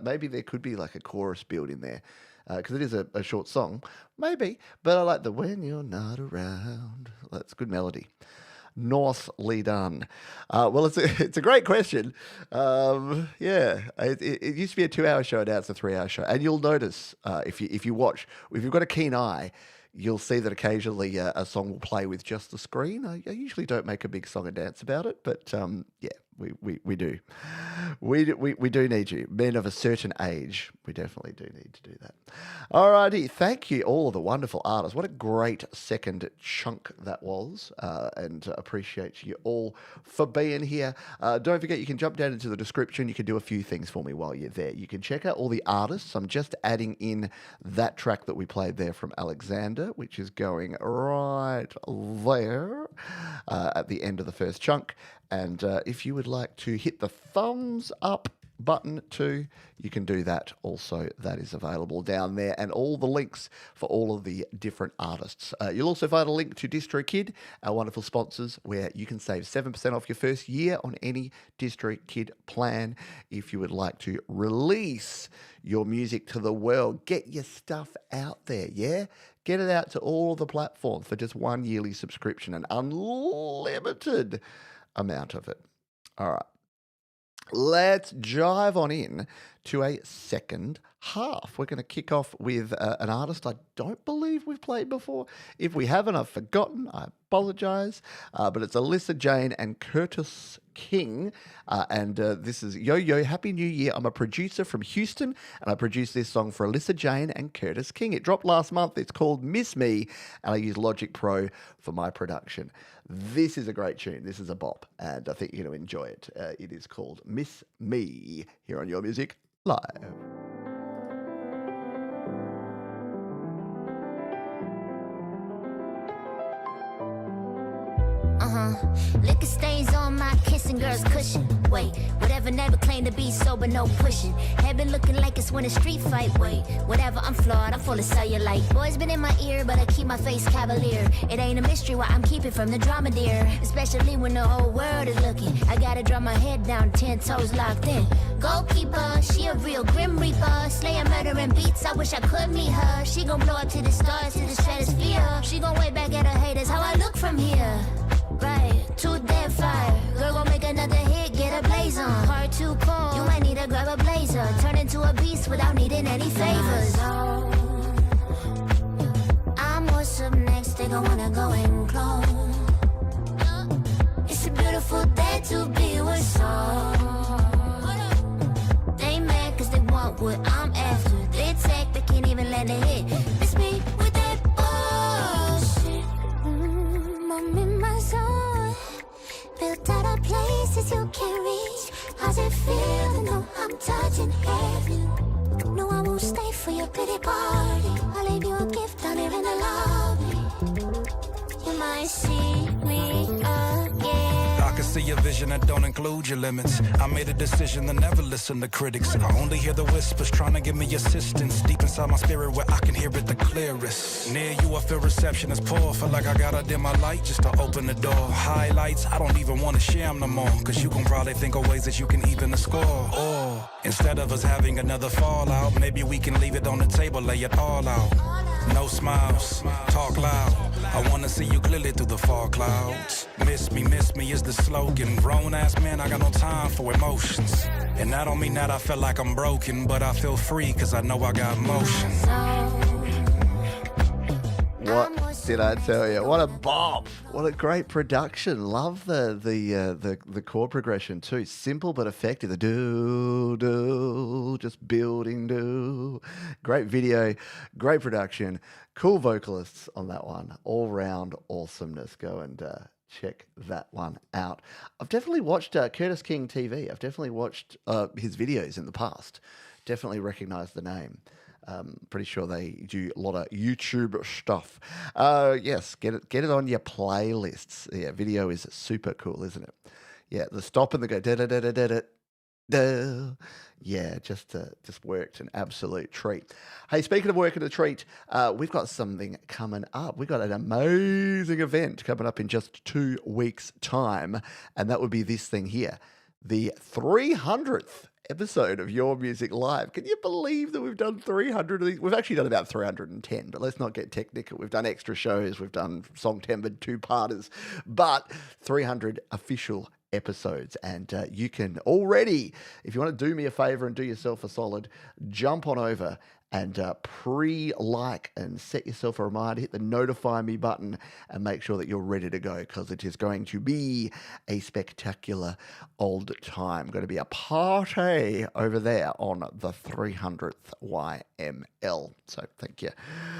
maybe there could be like a chorus build in there because it is a short song, maybe. But I like the when you're not around. That's a good melody. Nicely done. Well, it's a great question. Yeah, it used to be a 2-hour show, now it's a 3-hour show. And you'll notice if you watch, if you've got a keen eye, you'll see that occasionally a song will play with just the screen. I usually don't make a big song and dance about it, but yeah, we do. We do need you. Men of a certain age, we definitely do need to do that. Alrighty, thank you all of the wonderful artists. What a great second chunk that was, and appreciate you all for being here. Don't forget, you can jump down into the description. You can do a few things for me while you're there. You can check out all the artists. I'm just adding in that track that we played there from Alexander, which is going right there at the end of the first chunk. And if you would like to hit the thumbs up button too, you can do that also. That is available down there, and all the links for all of the different artists. You'll also find a link to DistroKid, our wonderful sponsors, where you can save 7% off your first year on any DistroKid plan if you would like to release your music to the world. Get your stuff out there, yeah? Get it out to all the platforms for just one yearly subscription, an unlimited amount of it. All right. Let's jive on in to a second half. We're going to kick off with an artist I don't believe we've played before. If we haven't, I've forgotten. I apologize. But it's Alyssa Jane and Curtis King. And this is Yo Yo, Happy New Year. I'm a producer from Houston, and I produced this song for Alyssa Jane and Curtis King. It dropped last month. It's called Miss Me, and I use Logic Pro for my production. This is a great tune. This is a bop, and I think you're going to enjoy it. It is called Miss Me here on Your Music Live. Liquor stains on my kissing girl's cushion. Wait, whatever, never claim to be sober, no pushing. Heaven looking like it's when a street fight. Wait, whatever, I'm flawed, I'm full of cellulite. Boys been in my ear, but I keep my face cavalier. It ain't a mystery why I'm keeping from the drama, dear. Especially when the whole world is looking. I gotta drop my head down, 10 toes locked in. Goalkeeper, she a real grim reaper. Slayer, murdering beats, I wish I could meet her. She gon' blow up to the stars, to the stratosphere. She gon' wave back at her haters, how I look from here. Right, too dead fire. Girl gon' make another hit, get a blaze on. Heart too cold, you might need to grab a blazer. Turn into a beast without needing any favors. I'm what's up next, they gon' wanna go and close. It's a beautiful day to be with soul. They mad cause they want what I'm after. They take, they can't even let it hit. It's me with that bullshit. I'm in my zone. Built out of places you can't reach. How's it feel to know I'm touching heaven? No, I won't stay for your pity party. I'll leave you a gift down here in the lobby. You might see me again. I can see a vision that don't include your limits. I made a decision to never listen to critics. I only hear the whispers trying to give me assistance. Deep inside my spirit where I can hear it the clearest. Near you I feel reception is poor. Feel like I gotta dim my light just to open the door. Highlights, I don't even wanna share them no more. Cause you gon' probably think of ways that you can even the score. Or instead of us having another fallout, maybe we can leave it on the table, lay it all out. No smiles, talk loud. I wanna see you clearly through the fog clouds. Miss me is the slogan. Grown ass man, I got no time for emotions. And I don't mean that I feel like I'm broken, but I feel free cause I know I got motion. What did I tell you? What a bop! What a great production. Love the chord progression too. Simple but effective. The do, just building do. Great video, great production, cool vocalists on that one. All round awesomeness. Go and check that one out. I've definitely watched Curtis King TV. I've definitely watched his videos in the past. Definitely recognise the name. Pretty sure they do a lot of YouTube stuff. Yes, get it on your playlists. Yeah, video is super cool, isn't it? Yeah, the stop and the go da da da da da da. Da. Yeah, just worked an absolute treat. Hey, speaking of working a treat, we've got something coming up. We've got an amazing event coming up in just 2 weeks' time, and that would be this thing here, the 300th episode of Your Music Live. Can you believe that we've done 300 of these? We've actually done about 310, but let's not get technical. We've done extra shows, we've done Songtembered 2-parters, but 300 official episodes. And you can already, if you want to do me a favor and do yourself a solid, jump on over and pre-like and set yourself a reminder, hit the notify me button and make sure that you're ready to go, because it is going to be a spectacular old time. Going to be a party over there on the 300th YML. So thank you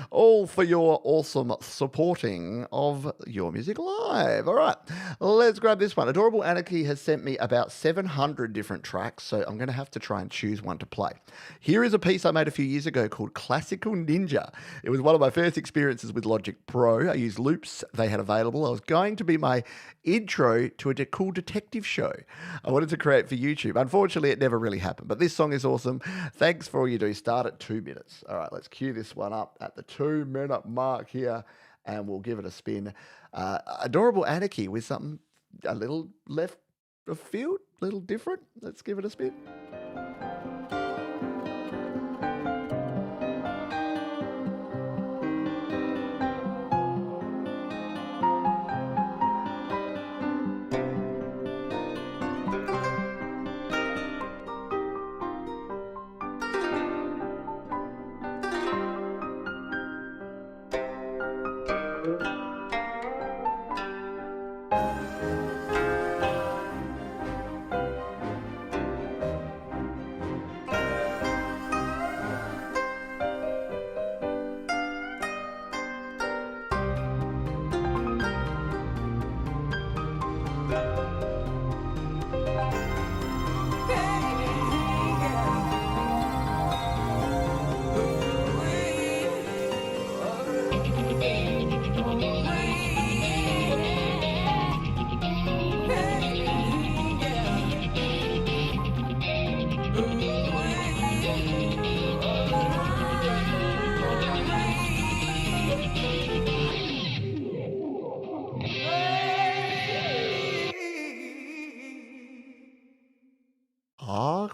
all for your awesome supporting of Your Music Live. All right, let's grab this one. Adorable Anarchy has sent me about 700 different tracks, so I'm going to have to try and choose one to play. Here is a piece I made a few years ago called Classical Ninja. It was one of my first experiences with Logic Pro. I used loops they had available. I was going to be my intro to a cool detective show I wanted to create for YouTube. Unfortunately, it never really happened, but this song is awesome. Thanks for all you do. Start at 2 minutes. All right, let's cue this one up at the 2-minute mark here, and we'll give it a spin. Adorable Anarchy with something a little left of field, a little different. Let's give it a spin.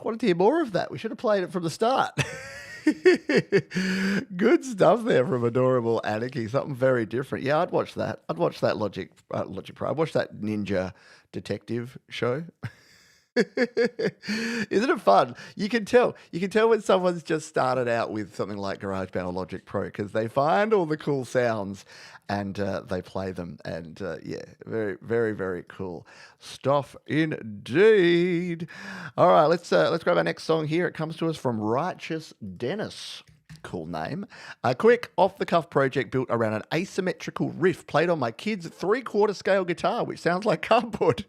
Wanted to hear more of that. We should have played it from the start. Good stuff there from Adorable Anarchy. Something very different. Yeah, I'd watch that. I'd watch that Logic Pro. I'd watch that Ninja Detective show. Isn't it fun? You can tell when someone's just started out with something like GarageBand or Logic Pro, because they find all the cool sounds and they play them. And yeah, very, very, very cool stuff indeed. All right, let's grab our next song here. It comes to us from Righteous Dennis. Cool name. A quick off-the-cuff project built around an asymmetrical riff played on my kid's 3/4 scale guitar, which sounds like cardboard.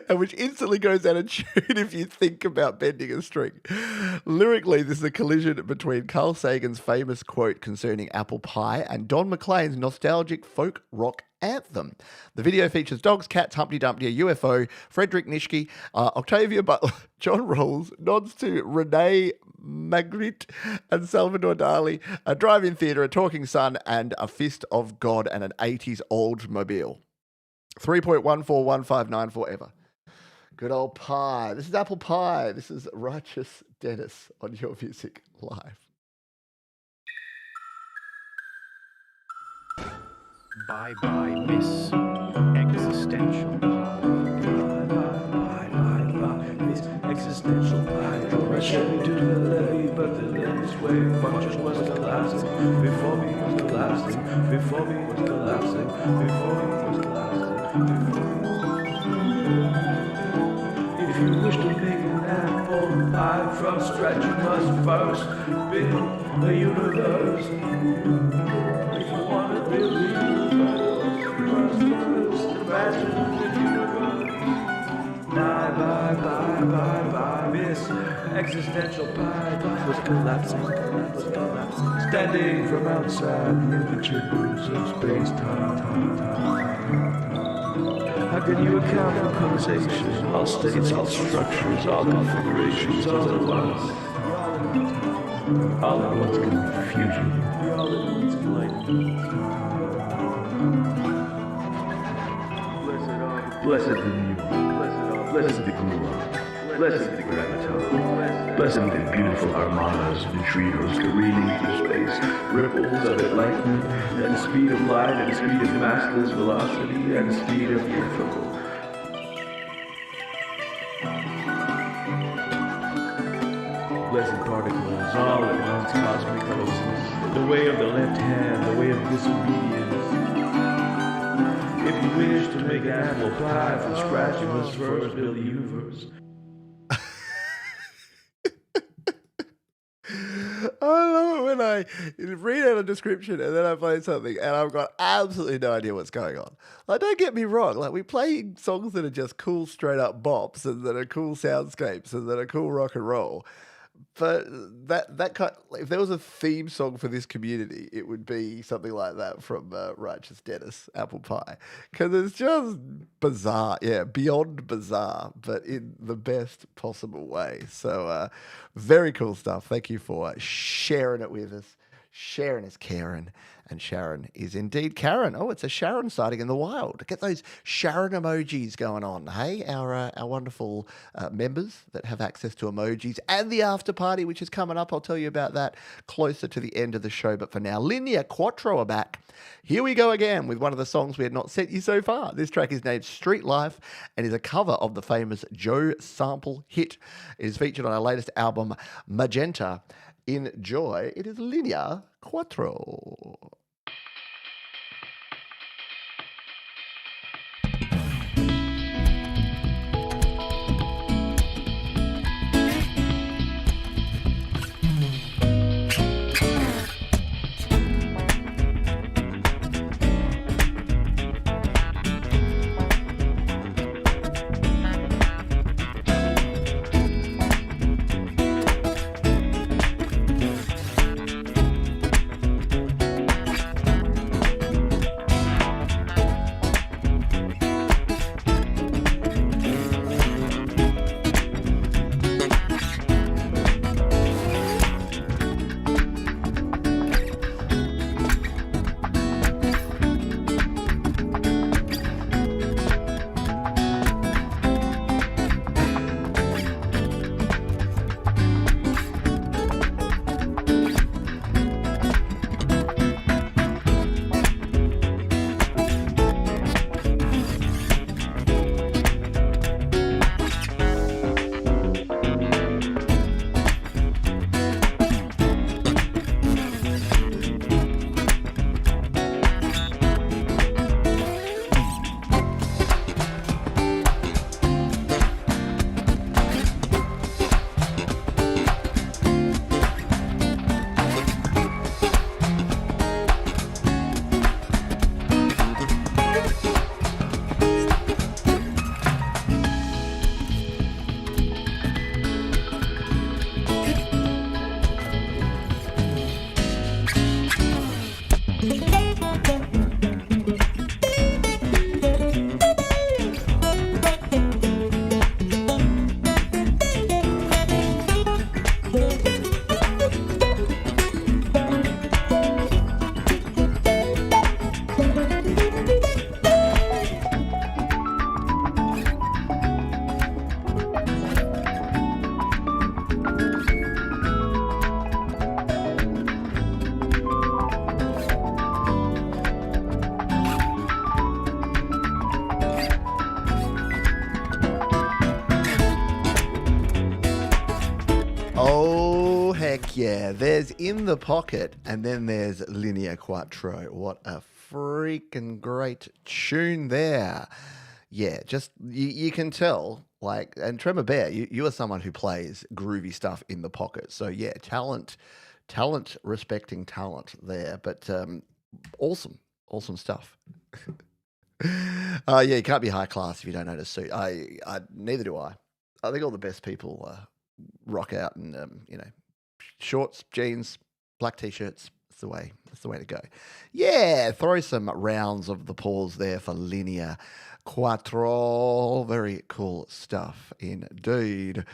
and which instantly goes out of tune if you think about bending a string. Lyrically, this is a collision between Carl Sagan's famous quote concerning apple pie and Don McLean's nostalgic folk rock anthem. The video features dogs, cats, Humpty Dumpty, a UFO, Frederick Nishke, Octavia Butler, John Rawls, nods to Renee Magritte and Salvador Dali, a drive-in theatre, a talking sun, and a fist of God and an 80s Oldsmobile. 3.141594 forever. Good old pie. This is apple pie. This is Righteous Dennis on Your Music Live. Bye bye, Miss Existential Pie. Bye bye, Miss Existential Pie. Drove my Chevy to the levee, but the levee's way function was collapsing. Before me was collapsing. Before me was collapsing. Before me was collapsing. If you wish to make an apple pie from scratch, you must first build the universe. If you want to build the universe, you must first imagine the universe. Bye, Miss Existential Pie was collapsing. Standing from outside the chambers of space-time. How can you account for causation, all states, all structures, all configurations, all at once? All at once confusion. All at once enlightenment. Blessed the new, blessed the gluon, blessed the graviton, blessed the beautiful armadas of neutrinos careening through space, ripples of enlightenment, at the speed of light, at the speed of massless velocity, at the speed of the ephemeral. Blessed particles, all at once cosmic closeness, the way of the left hand, the way of disobedience. If you wish to make an apple pie from scratch, you must first build the universe. I love it when I read out a description and then I play something and I've got absolutely no idea what's going on. Like, don't get me wrong. Like, we play songs that are just cool, straight up bops and that are cool soundscapes and that are cool rock and roll. But that kind, if there was a theme song for this community, it would be something like that from Righteous Dennis, Apple Pie, because it's just bizarre, beyond bizarre, but in the best possible way. So very cool stuff. Thank you for sharing it with us. Sharon is Karen, and Sharon is indeed Karen. Oh, it's a Sharon sighting in the wild. Get those Sharon emojis going on, hey? Our wonderful members that have access to emojis and the after party, which is coming up. I'll tell you about that closer to the end of the show. But for now, Lineia Quattro are back. Here we go again with one of the songs we had not sent you so far. This track is named Street Life and is a cover of the famous Joe Sample hit. It is featured on our latest album, Magenta. Enjoy. It is Lineia Quattro. Oh, heck yeah. There's In the Pocket, and then there's Lineia Quattro. What a freaking great tune there. Yeah, just you can tell, like, and Trevor Bear, you are someone who plays groovy stuff in the pocket. So yeah, talent respecting talent there, but awesome stuff. Yeah, you can't be high class if you don't own a suit. Neither do I. I think all the best people rock out in shorts, jeans, black t-shirts. That's the way to go. Yeah, throw some rounds of the paws there for Lineia Quattro. Very cool stuff indeed.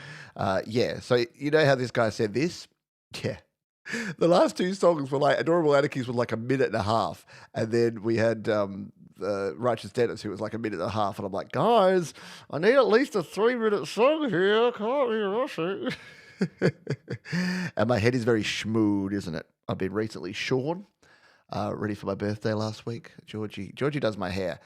Yeah, so you know how this guy said this? Yeah. The last two songs were like Adorable Anarchies was like a minute and a half, and then we had Righteous Dentists who was like a minute and a half, and I'm like, guys, I need at least a 3-minute song here. Can't be rushing. And my head is very schmood, isn't it? I've been recently shorn, ready for my birthday last week. Georgie does my hair.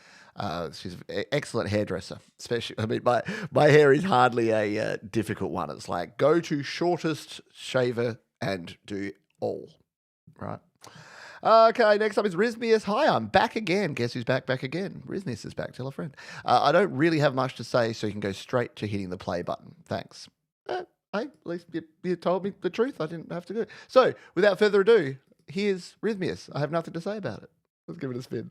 She's an excellent hairdresser. Especially, I mean, my hair is hardly a difficult one. It's like go to shortest shaver and do all, right? Okay, next up is Rhythmius. Hi, I'm back again. Guess who's back again? Rhythmius is back. Tell a friend. I don't really have much to say, so you can go straight to hitting the play button. Thanks. Hey, at least you told me the truth. I didn't have to do it. So, without further ado, here's Rhythmius. I have nothing to say about it. Let's give it a spin.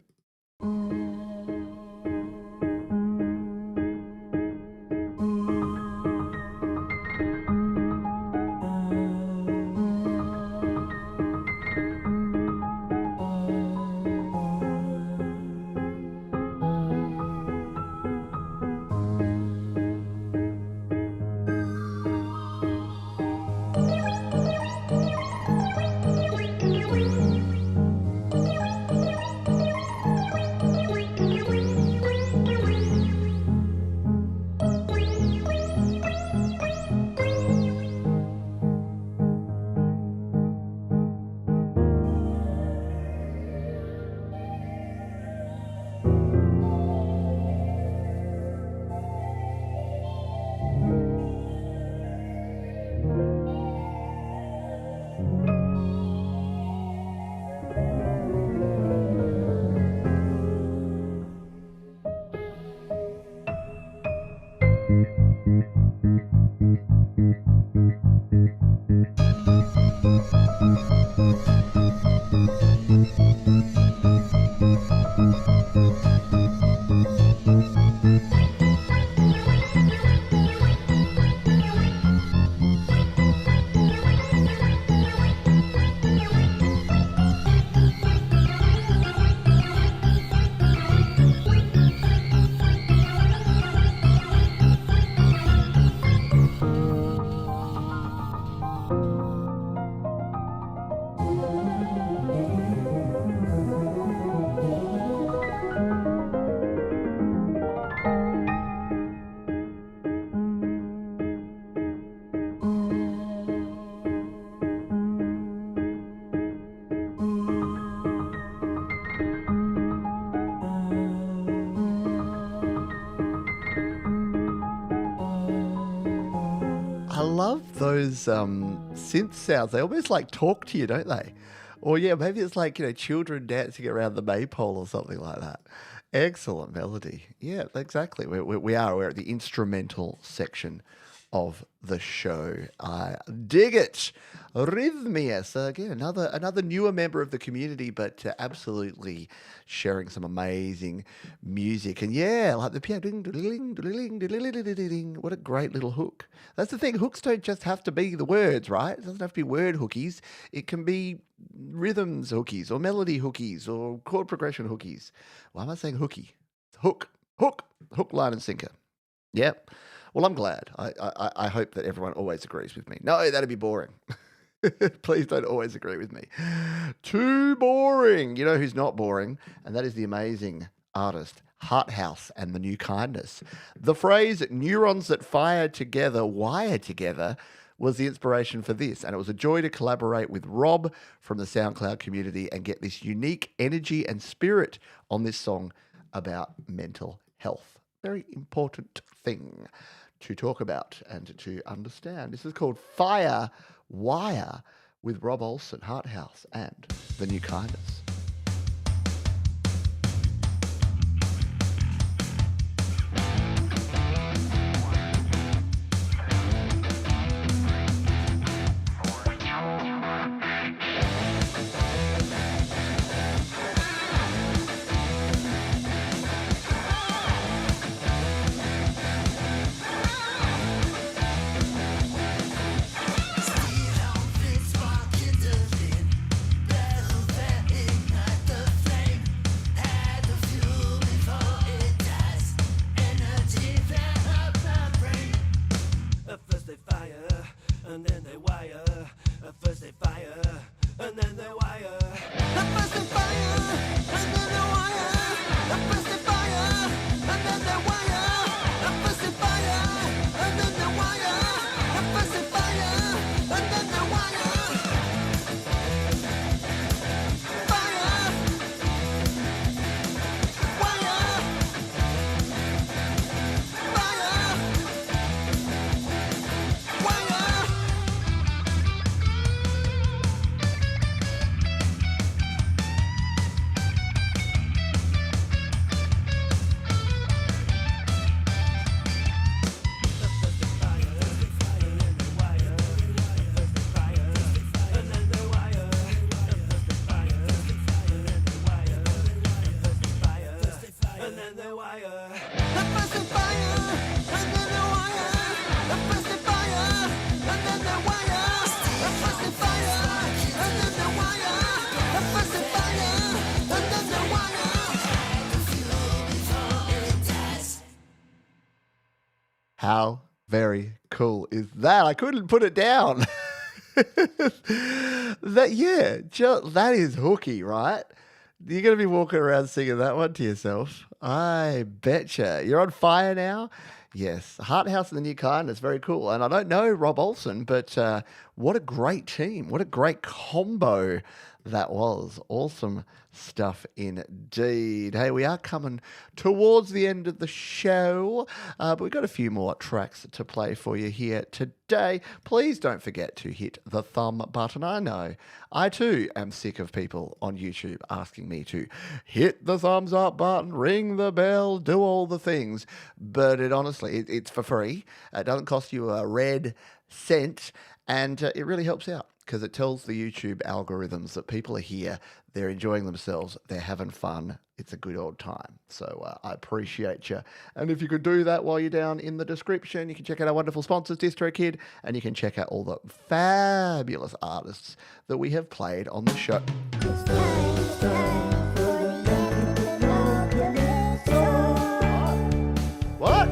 Love those synth sounds. They almost like talk to you, don't they? Or yeah, maybe it's like, children dancing around the maypole or something like that. Excellent melody. Yeah, exactly. We're at the instrumental section of the show. I dig it. Rhythmius, again, another newer member of the community, but absolutely sharing some amazing music. And yeah, like the piano, ding, ding, ding, ding, what a great little hook. That's the thing. Hooks don't just have to be the words, right? It doesn't have to be word hookies. It can be rhythms hookies or melody hookies or chord progression hookies. Why am I saying hooky? Hook, line and sinker. Yep. Well, I'm glad. I hope that everyone always agrees with me. No, that'd be boring. Please don't always agree with me. Too boring. You know who's not boring? And that is the amazing artist Heartouse and the New Kindness. The phrase neurons that fire together, wire together was the inspiration for this. And it was a joy to collaborate with Rob from the SoundCloud community and get this unique energy and spirit on this song about mental health. Very important thing to talk about and to understand. This is called Fire Wire with Rob Olsen, Heartouse, and The New Kindness. How very cool is that? I couldn't put it down. That is hooky, right? You're going to be walking around singing that one to yourself. I betcha. You're on fire now? Yes. Heartouse and The New Kindness, very cool. And I don't know Rob Olsen, but what a great team. What a great combo that was. Awesome stuff indeed. Hey, we are coming towards the end of the show, but we've got a few more tracks to play for you here today. Please don't forget to hit the thumb button. I know I too am sick of people on YouTube asking me to hit the thumbs up button, ring the bell, do all the things, but it's for free. It doesn't cost you a red cent, and it really helps out, because it tells the YouTube algorithms that people are here, they're enjoying themselves, they're having fun, it's a good old time. So I appreciate you. And if you could do that while you're down in the description, you can check out our wonderful sponsors, DistroKid, and you can check out all the fabulous artists that we have played on the show. What?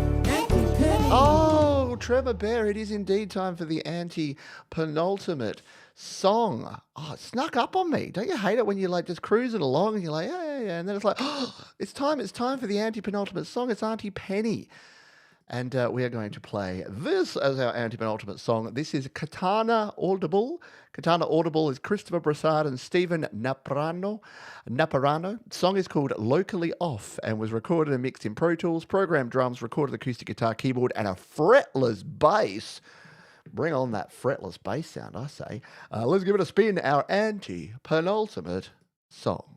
Oh, Trevor Bear, it is indeed time for the anti-penultimate song. Oh, it snuck up on me. Don't you hate it when you're like just cruising along and you're like, yeah, and then it's like, oh, it's time for the anti-penultimate song. It's Auntie Penny. And we are going to play this as our anti-penultimate song. This is Katana Audible. Katana Audible is Christopher Brousard and Stephen Naparano. The song is called Locally Off and was recorded and mixed in Pro Tools, programmed drums, recorded acoustic guitar, keyboard, and a fretless bass. Bring on that fretless bass sound, I say. Let's give it a spin, our anti-penultimate song.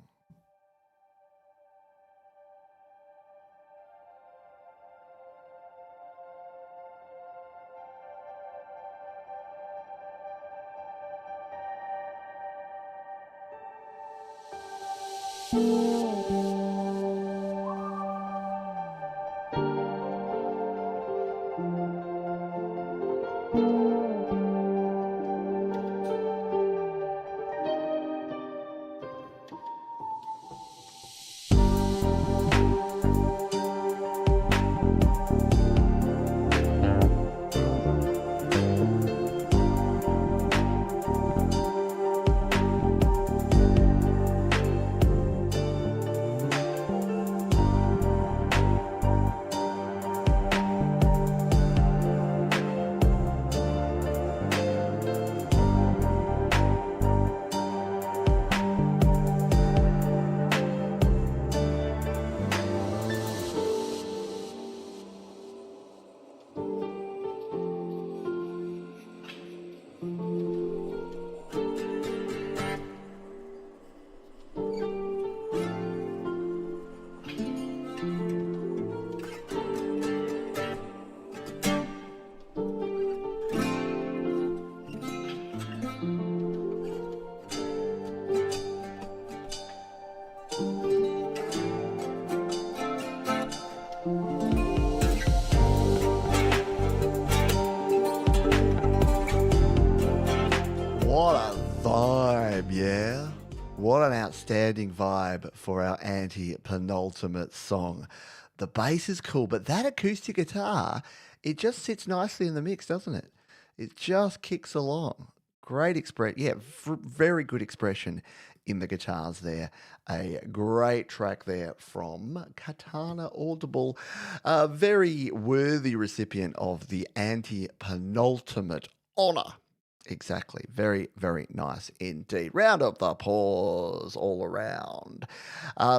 vibe, yeah? What an outstanding vibe for our anti-penultimate song. The bass is cool, but that acoustic guitar, it just sits nicely in the mix, doesn't it? It just kicks along. Great very good expression in the guitars there. A great track there from Katana Audible. A very worthy recipient of the anti-penultimate honour. Exactly. Very, very nice indeed. Round of the paws all around.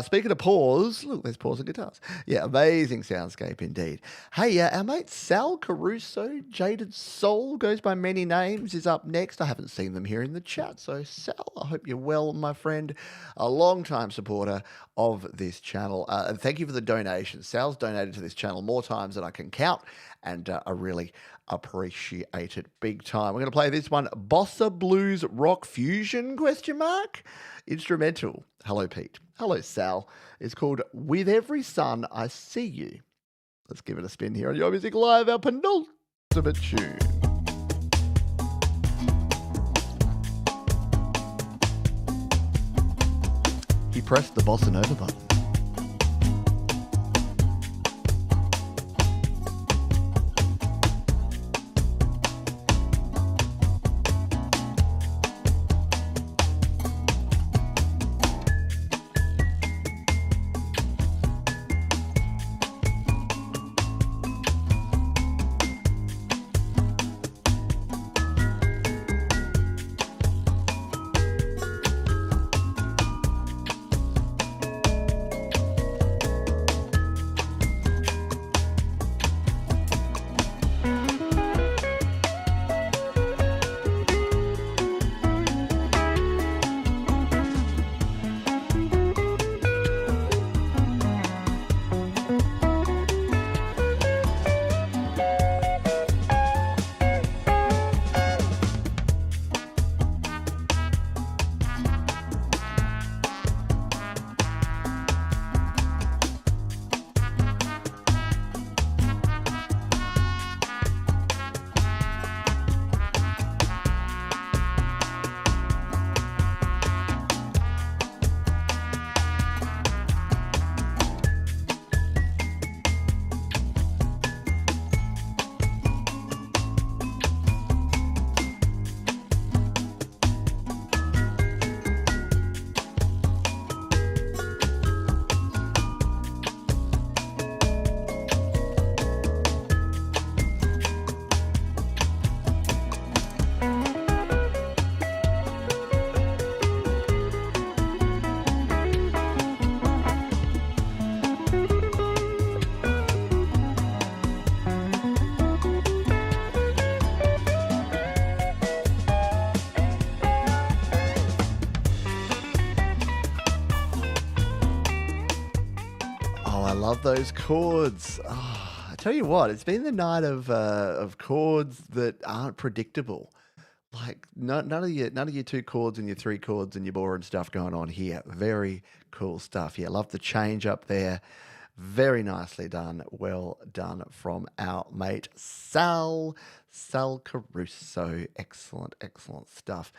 Speaking of paws, look, there's paws and guitars. Yeah, amazing soundscape indeed. Hey, our mate Sal Caruso, Jaded Soul, goes by many names, is up next. I haven't seen them here in the chat. So, Sal, I hope you're well, my friend. A long-time supporter of this channel. And thank you for the donation. Sal's donated to this channel more times than I can count. And I really appreciate it big time. We're going to play this one, Bossa Blues Rock Fusion, ? Instrumental. Hello, Pete. Hello, Sal. It's called With Every Sun I See You. Let's give it a spin here on Your Music Live, our penultimate tune. He pressed the Bossa Nova button. Love those chords. Oh, I tell you what, it's been the night of chords that aren't predictable. Like none of your two chords and your three chords and your boring stuff going on here. Very cool stuff. Yeah, love the change up there. Very nicely done. Well done from our mate Sal Caruso. Excellent, excellent stuff.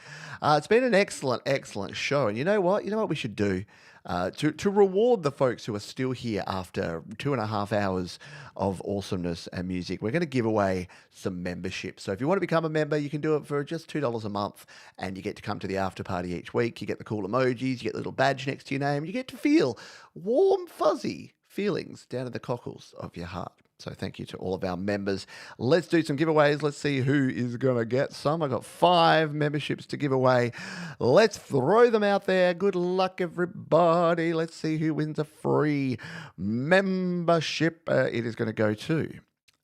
It's been an excellent show. And you know what? You know what we should do? To reward the folks who are still here after 2.5 hours of awesomeness and music, we're going to give away some memberships. So if you want to become a member, you can do it for just $2 a month, and you get to come to the after party each week. You get the cool emojis, you get the little badge next to your name, you get to feel warm, fuzzy feelings down in the cockles of your heart. So thank you to all of our members. Let's do some giveaways. Let's see who is going to get some. I've got 5 memberships to give away. Let's throw them out there. Good luck, everybody. Let's see who wins a free membership. It is going to go to,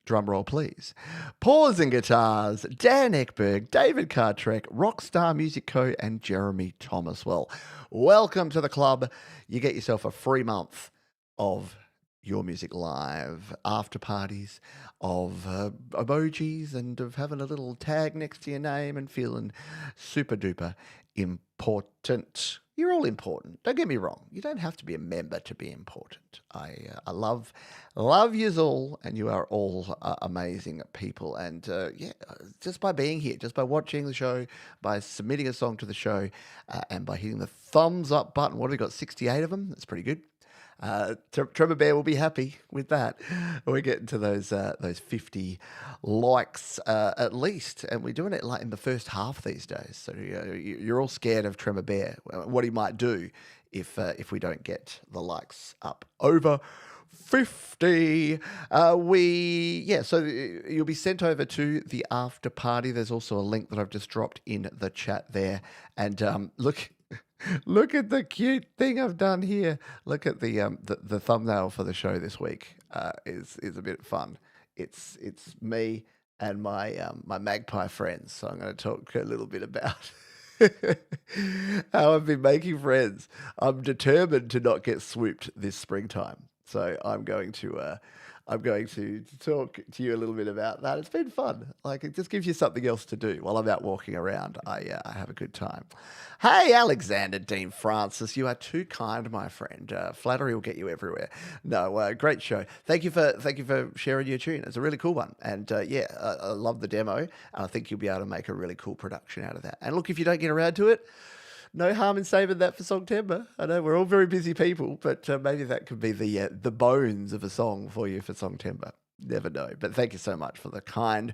drum roll please, Paws and Guitars, Dan Ekberg, David Cartret, Rockstar Music Co. and Jeremy Thomas. Well, welcome to the club. You get yourself a free month of Your Music Live after parties, of emojis, and of having a little tag next to your name and feeling super duper important. you're all important. Don't get me wrong. You don't have to be a member to be important. I love yous all, and you are all amazing people. And just by being here, just by watching the show, by submitting a song to the show, and by hitting the thumbs up button. What have we got? 68 of them. That's pretty good. Trevor Bear will be happy with that. We're getting to those 50 likes at least, and we're doing it like in the first half these days. So you're all scared of Trevor Bear, what he might do if we don't get the likes up over 50. So you'll be sent over to the after party. There's also a link that I've just dropped in the chat there, and Look at the cute thing I've done here. Look at the thumbnail for the show this week. Is a bit fun. It's me and my magpie friends. So I'm going to talk a little bit about how I've been making friends. I'm determined to not get swooped this springtime. So I'm going to talk to you a little bit about that. It's been fun. Like, it just gives you something else to do while I'm out walking around. I have a good time. Hey, Alexander Dean Francis, you are too kind, my friend. Flattery will get you everywhere. No, great show. Thank you for sharing your tune. It's a really cool one. And I love the demo. And I think you'll be able to make a really cool production out of that. And look, if you don't get around to it, no harm in saving that for Songtember. I know we're all very busy people, but maybe that could be the bones of a song for you for Songtember. Never know. But thank you so much for the kind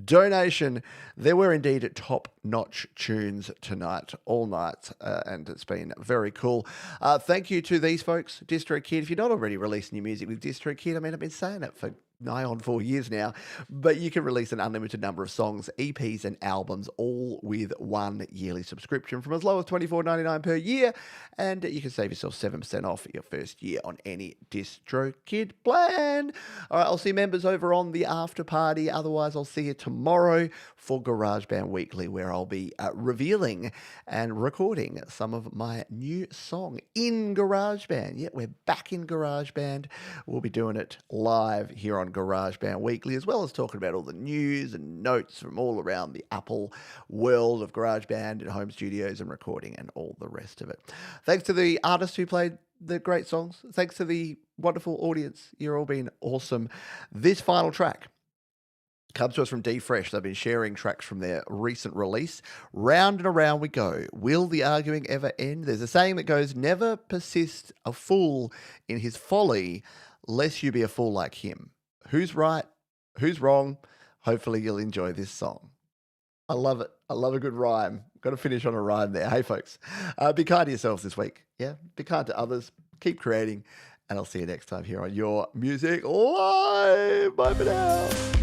donation. There were indeed top-notch tunes tonight, all night, and it's been very cool. Thank you to these folks, DistroKid. If you're not already releasing your music with DistroKid, I mean, I've been saying it for nigh on 4 years now, but you can release an unlimited number of songs, EPs and albums, all with 1 yearly subscription from as low as $24.99 per year, and you can save yourself 7% off your first year on any DistroKid plan. All right, I'll see members over on the after party. Otherwise, I'll see you tomorrow for GarageBand Weekly, where I'll be revealing and recording some of my new song in GarageBand. Yeah, we're back in GarageBand. We'll be doing it live here on GarageBand Weekly, as well as talking about all the news and notes from all around the Apple world of GarageBand and home studios and recording and all the rest of it. Thanks to the artists who played the great songs. Thanks to the wonderful audience. You're all been awesome. This final track comes to us from DFresh. They've been sharing tracks from their recent release. Round and around we go. Will the arguing ever end? There's a saying that goes, never persist a fool in his folly, lest you be a fool like him. Who's right? Who's wrong? Hopefully you'll enjoy this song. I love it. I love a good rhyme. Got to finish on a rhyme there. Hey, folks, be kind to yourselves this week. Yeah, be kind to others. Keep creating. And I'll see you next time here on Your Music Live. Bye for now.